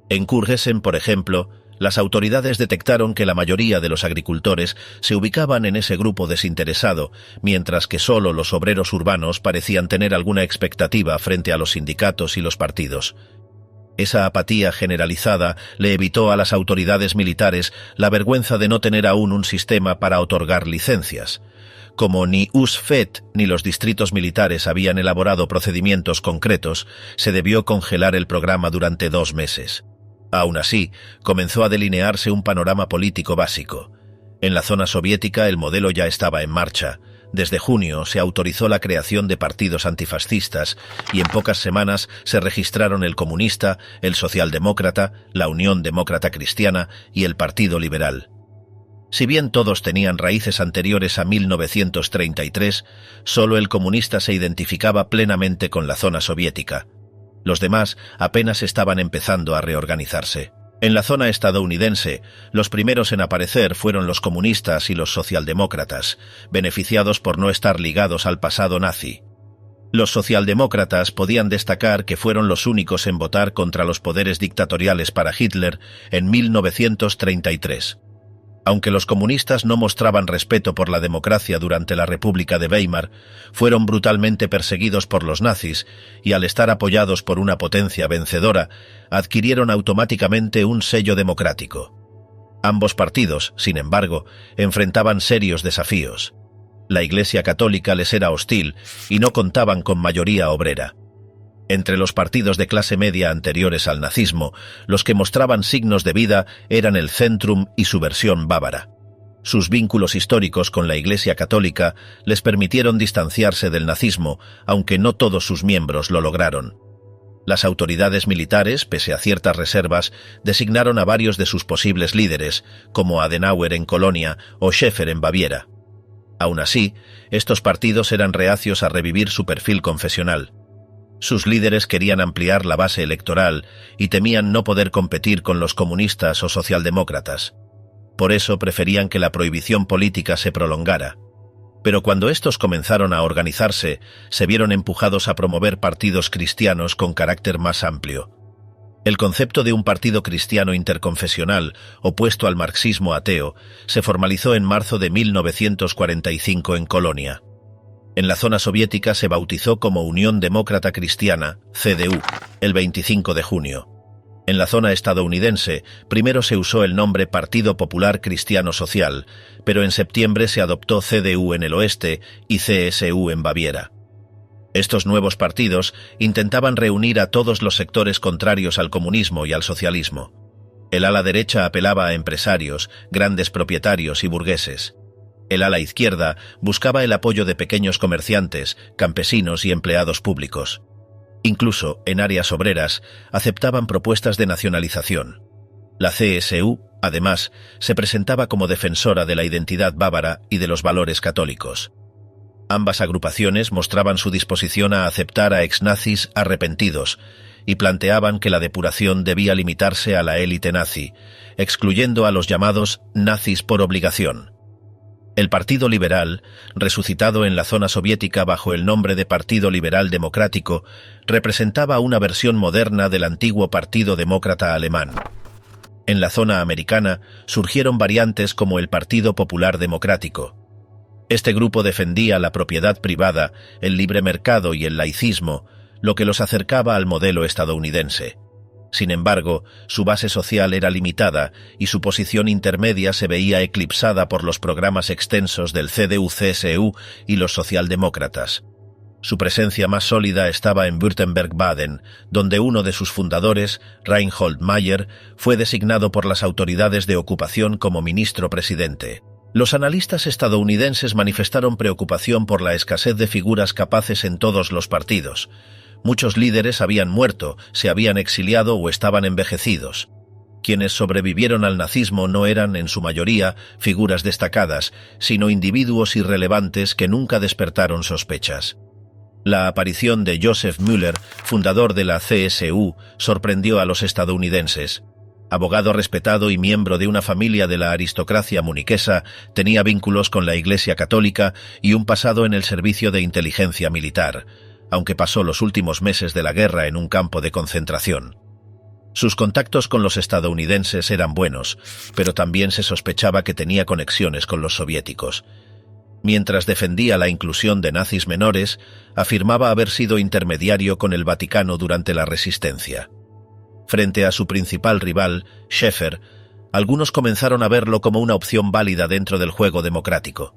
En Kurhessen, por ejemplo, las autoridades detectaron que la mayoría de los agricultores se ubicaban en ese grupo desinteresado, mientras que solo los obreros urbanos parecían tener alguna expectativa frente a los sindicatos y los partidos. Esa apatía generalizada le evitó a las autoridades militares la vergüenza de no tener aún un sistema para otorgar licencias. Como ni USFET ni los distritos militares habían elaborado procedimientos concretos, se debió congelar el programa durante 2 meses. Aún así, comenzó a delinearse un panorama político básico. En la zona soviética el modelo ya estaba en marcha. Desde junio se autorizó la creación de partidos antifascistas y en pocas semanas se registraron el Comunista, el Socialdemócrata, la Unión Demócrata Cristiana y el Partido Liberal. Si bien todos tenían raíces anteriores a 1933, solo el comunista se identificaba plenamente con la zona soviética. Los demás apenas estaban empezando a reorganizarse. En la zona estadounidense, los primeros en aparecer fueron los comunistas y los socialdemócratas, beneficiados por no estar ligados al pasado nazi. Los socialdemócratas podían destacar que fueron los únicos en votar contra los poderes dictatoriales para Hitler en 1933. Aunque los comunistas no mostraban respeto por la democracia durante la República de Weimar, fueron brutalmente perseguidos por los nazis y al estar apoyados por una potencia vencedora, adquirieron automáticamente un sello democrático. Ambos partidos, sin embargo, enfrentaban serios desafíos. La Iglesia Católica les era hostil y no contaban con mayoría obrera. Entre los partidos de clase media anteriores al nazismo, los que mostraban signos de vida eran el Zentrum y su versión bávara. Sus vínculos históricos con la Iglesia Católica les permitieron distanciarse del nazismo, aunque no todos sus miembros lo lograron. Las autoridades militares, pese a ciertas reservas, designaron a varios de sus posibles líderes, como Adenauer en Colonia o Schäfer en Baviera. Aún así, estos partidos eran reacios a revivir su perfil confesional. Sus líderes querían ampliar la base electoral y temían no poder competir con los comunistas o socialdemócratas. Por eso preferían que la prohibición política se prolongara. Pero cuando estos comenzaron a organizarse, se vieron empujados a promover partidos cristianos con carácter más amplio. El concepto de un partido cristiano interconfesional, opuesto al marxismo ateo, se formalizó en marzo de 1945 en Colonia. En la zona soviética se bautizó como Unión Demócrata Cristiana, CDU, el 25 de junio. En la zona estadounidense, primero se usó el nombre Partido Popular Cristiano Social, pero en septiembre se adoptó CDU en el oeste y CSU en Baviera. Estos nuevos partidos intentaban reunir a todos los sectores contrarios al comunismo y al socialismo. El ala derecha apelaba a empresarios, grandes propietarios y burgueses. El ala izquierda buscaba el apoyo de pequeños comerciantes, campesinos y empleados públicos. Incluso, en áreas obreras, aceptaban propuestas de nacionalización. La CSU, además, se presentaba como defensora de la identidad bávara y de los valores católicos. Ambas agrupaciones mostraban su disposición a aceptar a exnazis arrepentidos y planteaban que la depuración debía limitarse a la élite nazi, excluyendo a los llamados nazis por obligación. El Partido Liberal, resucitado en la zona soviética bajo el nombre de Partido Liberal Democrático, representaba una versión moderna del antiguo Partido Demócrata alemán. En la zona americana surgieron variantes como el Partido Popular Democrático. Este grupo defendía la propiedad privada, el libre mercado y el laicismo, lo que los acercaba al modelo estadounidense. Sin embargo, su base social era limitada y su posición intermedia se veía eclipsada por los programas extensos del CDU-CSU y los socialdemócratas. Su presencia más sólida estaba en Württemberg-Baden, donde uno de sus fundadores, Reinhold Maier, fue designado por las autoridades de ocupación como ministro-presidente. Los analistas estadounidenses manifestaron preocupación por la escasez de figuras capaces en todos los partidos. Muchos líderes habían muerto, se habían exiliado o estaban envejecidos. Quienes sobrevivieron al nazismo no eran, en su mayoría, figuras destacadas, sino individuos irrelevantes que nunca despertaron sospechas. La aparición de Joseph Müller, fundador de la CSU, sorprendió a los estadounidenses. Abogado respetado y miembro de una familia de la aristocracia muniquesa, tenía vínculos con la Iglesia Católica y un pasado en el servicio de inteligencia militar, aunque pasó los últimos meses de la guerra en un campo de concentración. Sus contactos con los estadounidenses eran buenos, pero también se sospechaba que tenía conexiones con los soviéticos. Mientras defendía la inclusión de nazis menores, afirmaba haber sido intermediario con el Vaticano durante la Resistencia. Frente a su principal rival, Schaeffer, algunos comenzaron a verlo como una opción válida dentro del juego democrático.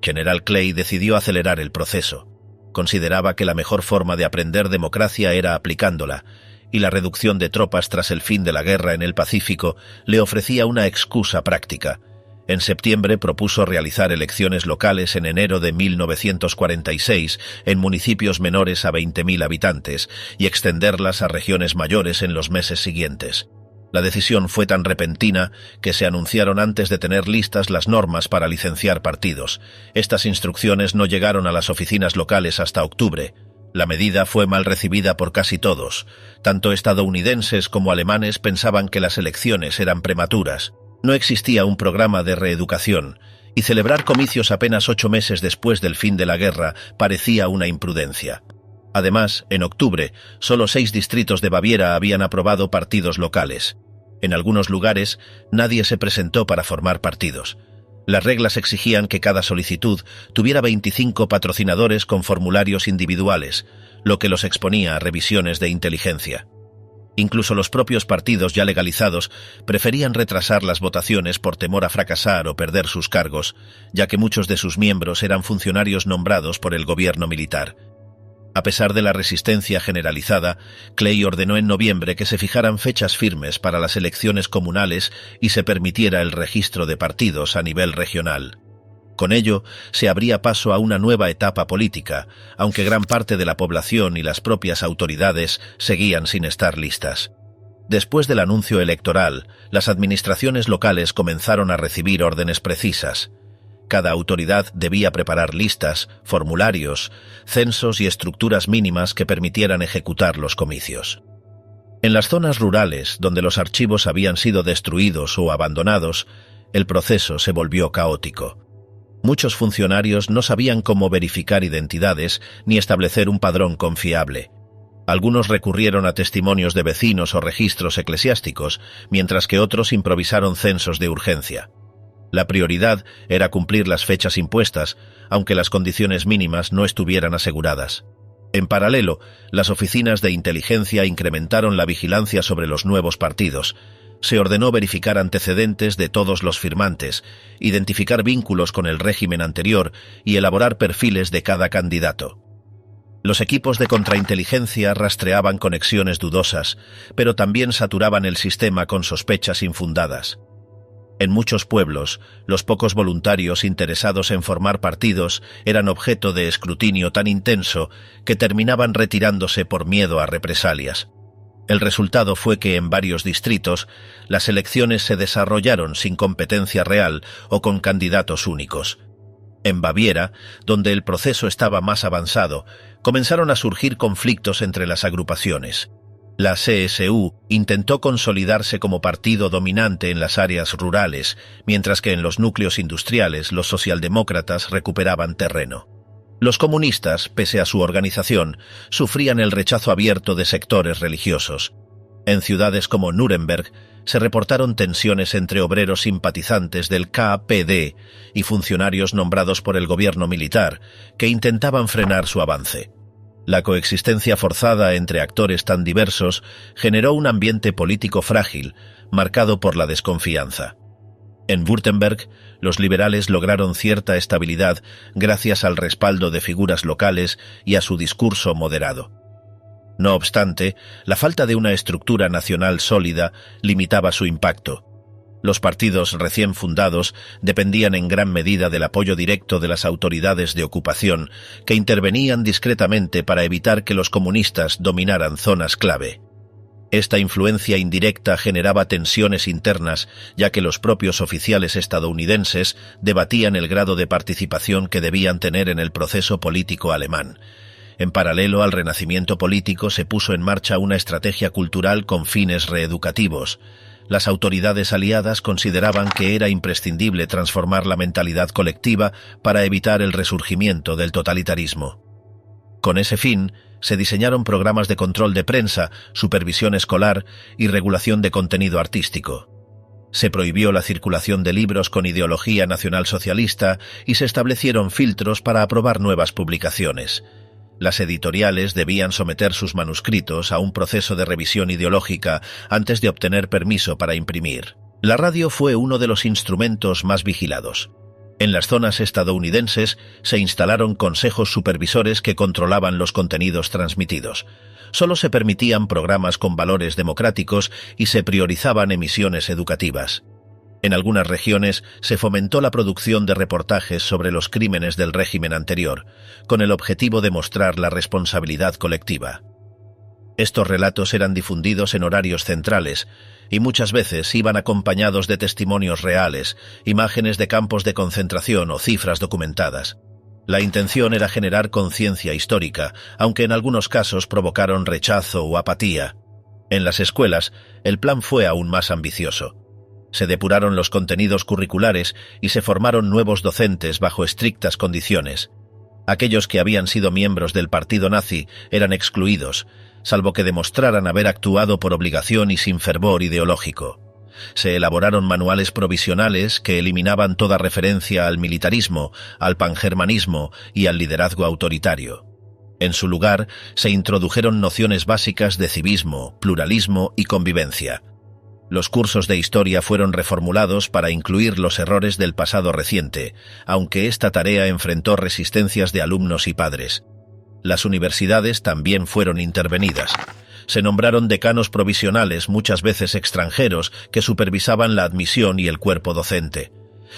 General Clay decidió acelerar el proceso. Consideraba que la mejor forma de aprender democracia era aplicándola, y la reducción de tropas tras el fin de la guerra en el Pacífico le ofrecía una excusa práctica. En septiembre propuso realizar elecciones locales en enero de 1946 en municipios menores a 20.000 habitantes y extenderlas a regiones mayores en los meses siguientes. La decisión fue tan repentina que se anunciaron antes de tener listas las normas para licenciar partidos. Estas instrucciones no llegaron a las oficinas locales hasta octubre. La medida fue mal recibida por casi todos. Tanto estadounidenses como alemanes pensaban que las elecciones eran prematuras. No existía un programa de reeducación, y celebrar comicios apenas 8 meses después del fin de la guerra parecía una imprudencia. Además, en octubre, solo 6 distritos de Baviera habían aprobado partidos locales. En algunos lugares, nadie se presentó para formar partidos. Las reglas exigían que cada solicitud tuviera 25 patrocinadores con formularios individuales, lo que los exponía a revisiones de inteligencia. Incluso los propios partidos ya legalizados preferían retrasar las votaciones por temor a fracasar o perder sus cargos, ya que muchos de sus miembros eran funcionarios nombrados por el gobierno militar. A pesar de la resistencia generalizada, Clay ordenó en noviembre que se fijaran fechas firmes para las elecciones comunales y se permitiera el registro de partidos a nivel regional. Con ello, se abría paso a una nueva etapa política, aunque gran parte de la población y las propias autoridades seguían sin estar listas. Después del anuncio electoral, las administraciones locales comenzaron a recibir órdenes precisas. Cada autoridad debía preparar listas, formularios, censos y estructuras mínimas que permitieran ejecutar los comicios. En las zonas rurales, donde los archivos habían sido destruidos o abandonados, el proceso se volvió caótico. Muchos funcionarios no sabían cómo verificar identidades ni establecer un padrón confiable. Algunos recurrieron a testimonios de vecinos o registros eclesiásticos, mientras que otros improvisaron censos de urgencia. La prioridad era cumplir las fechas impuestas, aunque las condiciones mínimas no estuvieran aseguradas. En paralelo, las oficinas de inteligencia incrementaron la vigilancia sobre los nuevos partidos. Se ordenó verificar antecedentes de todos los firmantes, identificar vínculos con el régimen anterior y elaborar perfiles de cada candidato. Los equipos de contrainteligencia rastreaban conexiones dudosas, pero también saturaban el sistema con sospechas infundadas. En muchos pueblos, los pocos voluntarios interesados en formar partidos eran objeto de escrutinio tan intenso que terminaban retirándose por miedo a represalias. El resultado fue que en varios distritos las elecciones se desarrollaron sin competencia real o con candidatos únicos. En Baviera, donde el proceso estaba más avanzado, comenzaron a surgir conflictos entre las agrupaciones. La CSU intentó consolidarse como partido dominante en las áreas rurales, mientras que en los núcleos industriales los socialdemócratas recuperaban terreno. Los comunistas, pese a su organización, sufrían el rechazo abierto de sectores religiosos. En ciudades como Nuremberg se reportaron tensiones entre obreros simpatizantes del KPD y funcionarios nombrados por el gobierno militar, que intentaban frenar su avance. La coexistencia forzada entre actores tan diversos generó un ambiente político frágil, marcado por la desconfianza. En Württemberg, los liberales lograron cierta estabilidad gracias al respaldo de figuras locales y a su discurso moderado. No obstante, la falta de una estructura nacional sólida limitaba su impacto. Los partidos recién fundados dependían en gran medida del apoyo directo de las autoridades de ocupación, que intervenían discretamente para evitar que los comunistas dominaran zonas clave. Esta influencia indirecta generaba tensiones internas, ya que los propios oficiales estadounidenses debatían el grado de participación que debían tener en el proceso político alemán. En paralelo al renacimiento político se puso en marcha una estrategia cultural con fines reeducativos. Las autoridades aliadas consideraban que era imprescindible transformar la mentalidad colectiva para evitar el resurgimiento del totalitarismo. Con ese fin, se diseñaron programas de control de prensa, supervisión escolar y regulación de contenido artístico. Se prohibió la circulación de libros con ideología nacionalsocialista y se establecieron filtros para aprobar nuevas publicaciones. Las editoriales debían someter sus manuscritos a un proceso de revisión ideológica antes de obtener permiso para imprimir. La radio fue uno de los instrumentos más vigilados. En las zonas estadounidenses se instalaron consejos supervisores que controlaban los contenidos transmitidos. Solo se permitían programas con valores democráticos y se priorizaban emisiones educativas. En algunas regiones se fomentó la producción de reportajes sobre los crímenes del régimen anterior, con el objetivo de mostrar la responsabilidad colectiva. Estos relatos eran difundidos en horarios centrales y muchas veces iban acompañados de testimonios reales, imágenes de campos de concentración o cifras documentadas. La intención era generar conciencia histórica, aunque en algunos casos provocaron rechazo o apatía. En las escuelas, el plan fue aún más ambicioso. Se depuraron los contenidos curriculares y se formaron nuevos docentes bajo estrictas condiciones. Aquellos que habían sido miembros del partido nazi eran excluidos, salvo que demostraran haber actuado por obligación y sin fervor ideológico. Se elaboraron manuales provisionales que eliminaban toda referencia al militarismo, al pangermanismo y al liderazgo autoritario. En su lugar, se introdujeron nociones básicas de civismo, pluralismo y convivencia. Los cursos de historia fueron reformulados para incluir los errores del pasado reciente, aunque esta tarea enfrentó resistencias de alumnos y padres. Las universidades también fueron intervenidas. Se nombraron decanos provisionales, muchas veces extranjeros, que supervisaban la admisión y el cuerpo docente.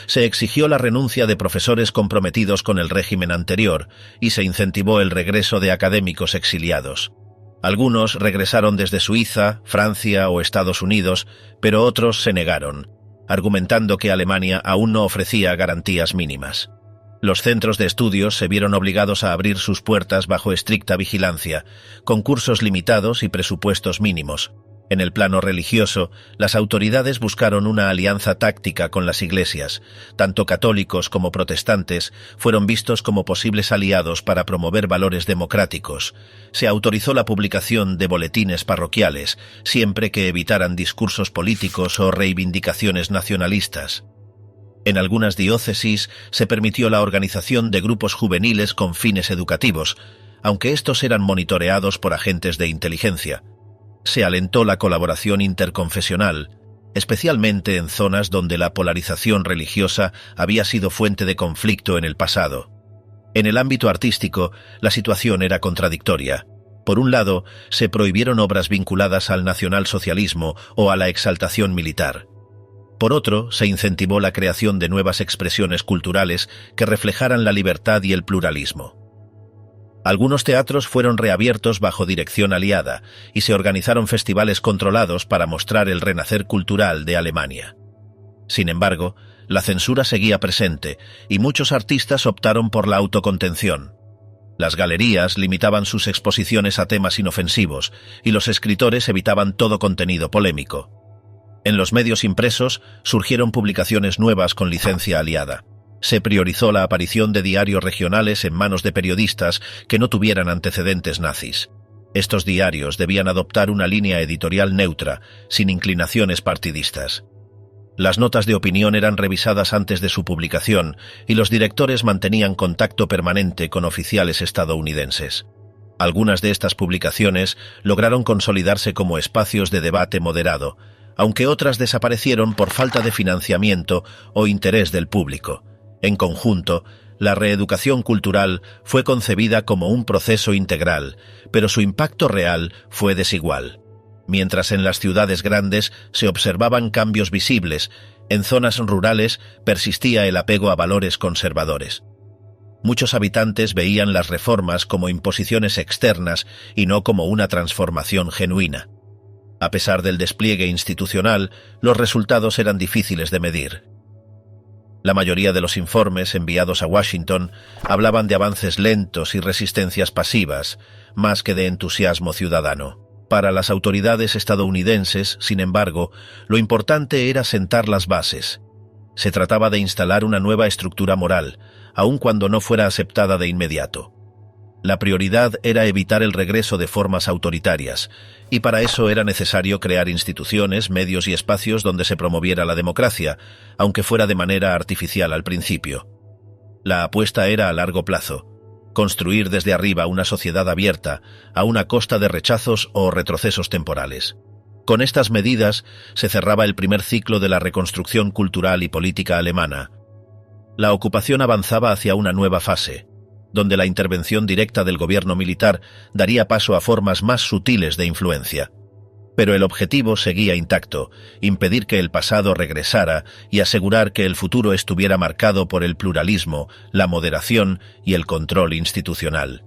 Se exigió la renuncia de profesores comprometidos con el régimen anterior y se incentivó el regreso de académicos exiliados. Algunos regresaron desde Suiza, Francia o Estados Unidos, pero otros se negaron, argumentando que Alemania aún no ofrecía garantías mínimas. Los centros de estudios se vieron obligados a abrir sus puertas bajo estricta vigilancia, con cursos limitados y presupuestos mínimos. En el plano religioso, las autoridades buscaron una alianza táctica con las iglesias. Tanto católicos como protestantes fueron vistos como posibles aliados para promover valores democráticos. Se autorizó la publicación de boletines parroquiales, siempre que evitaran discursos políticos o reivindicaciones nacionalistas. En algunas diócesis se permitió la organización de grupos juveniles con fines educativos, aunque estos eran monitoreados por agentes de inteligencia. Se alentó la colaboración interconfesional, especialmente en zonas donde la polarización religiosa había sido fuente de conflicto en el pasado. En el ámbito artístico, la situación era contradictoria. Por un lado, se prohibieron obras vinculadas al nacionalsocialismo o a la exaltación militar. Por otro, se incentivó la creación de nuevas expresiones culturales que reflejaran la libertad y el pluralismo. Algunos teatros fueron reabiertos bajo dirección aliada y se organizaron festivales controlados para mostrar el renacer cultural de Alemania. Sin embargo, la censura seguía presente y muchos artistas optaron por la autocontención. Las galerías limitaban sus exposiciones a temas inofensivos y los escritores evitaban todo contenido polémico. En los medios impresos surgieron publicaciones nuevas con licencia aliada. Se priorizó la aparición de diarios regionales en manos de periodistas que no tuvieran antecedentes nazis. Estos diarios debían adoptar una línea editorial neutra, sin inclinaciones partidistas. Las notas de opinión eran revisadas antes de su publicación y los directores mantenían contacto permanente con oficiales estadounidenses. Algunas de estas publicaciones lograron consolidarse como espacios de debate moderado, aunque otras desaparecieron por falta de financiamiento o interés del público. En conjunto, la reeducación cultural fue concebida como un proceso integral, pero su impacto real fue desigual. mientras en las ciudades grandes se observaban cambios visibles, en zonas rurales persistía el apego a valores conservadores. Muchos habitantes veían las reformas como imposiciones externas y no como una transformación genuina. A pesar del despliegue institucional, los resultados eran difíciles de medir. La mayoría de los informes enviados a Washington hablaban de avances lentos y resistencias pasivas, más que de entusiasmo ciudadano. Para las autoridades estadounidenses, sin embargo, lo importante era sentar las bases. Se trataba de instalar una nueva estructura moral, aun cuando no fuera aceptada de inmediato. La prioridad era evitar el regreso de formas autoritarias, y para eso era necesario crear instituciones, medios y espacios donde se promoviera la democracia, aunque fuera de manera artificial al principio. La apuesta era a largo plazo, construir desde arriba una sociedad abierta, a una costa de rechazos o retrocesos temporales. Con estas medidas se cerraba el primer ciclo de la reconstrucción cultural y política alemana. La ocupación avanzaba hacia una nueva fase, donde la intervención directa del gobierno militar daría paso a formas más sutiles de influencia. Pero el objetivo seguía intacto: impedir que el pasado regresara y asegurar que el futuro estuviera marcado por el pluralismo, la moderación y el control institucional.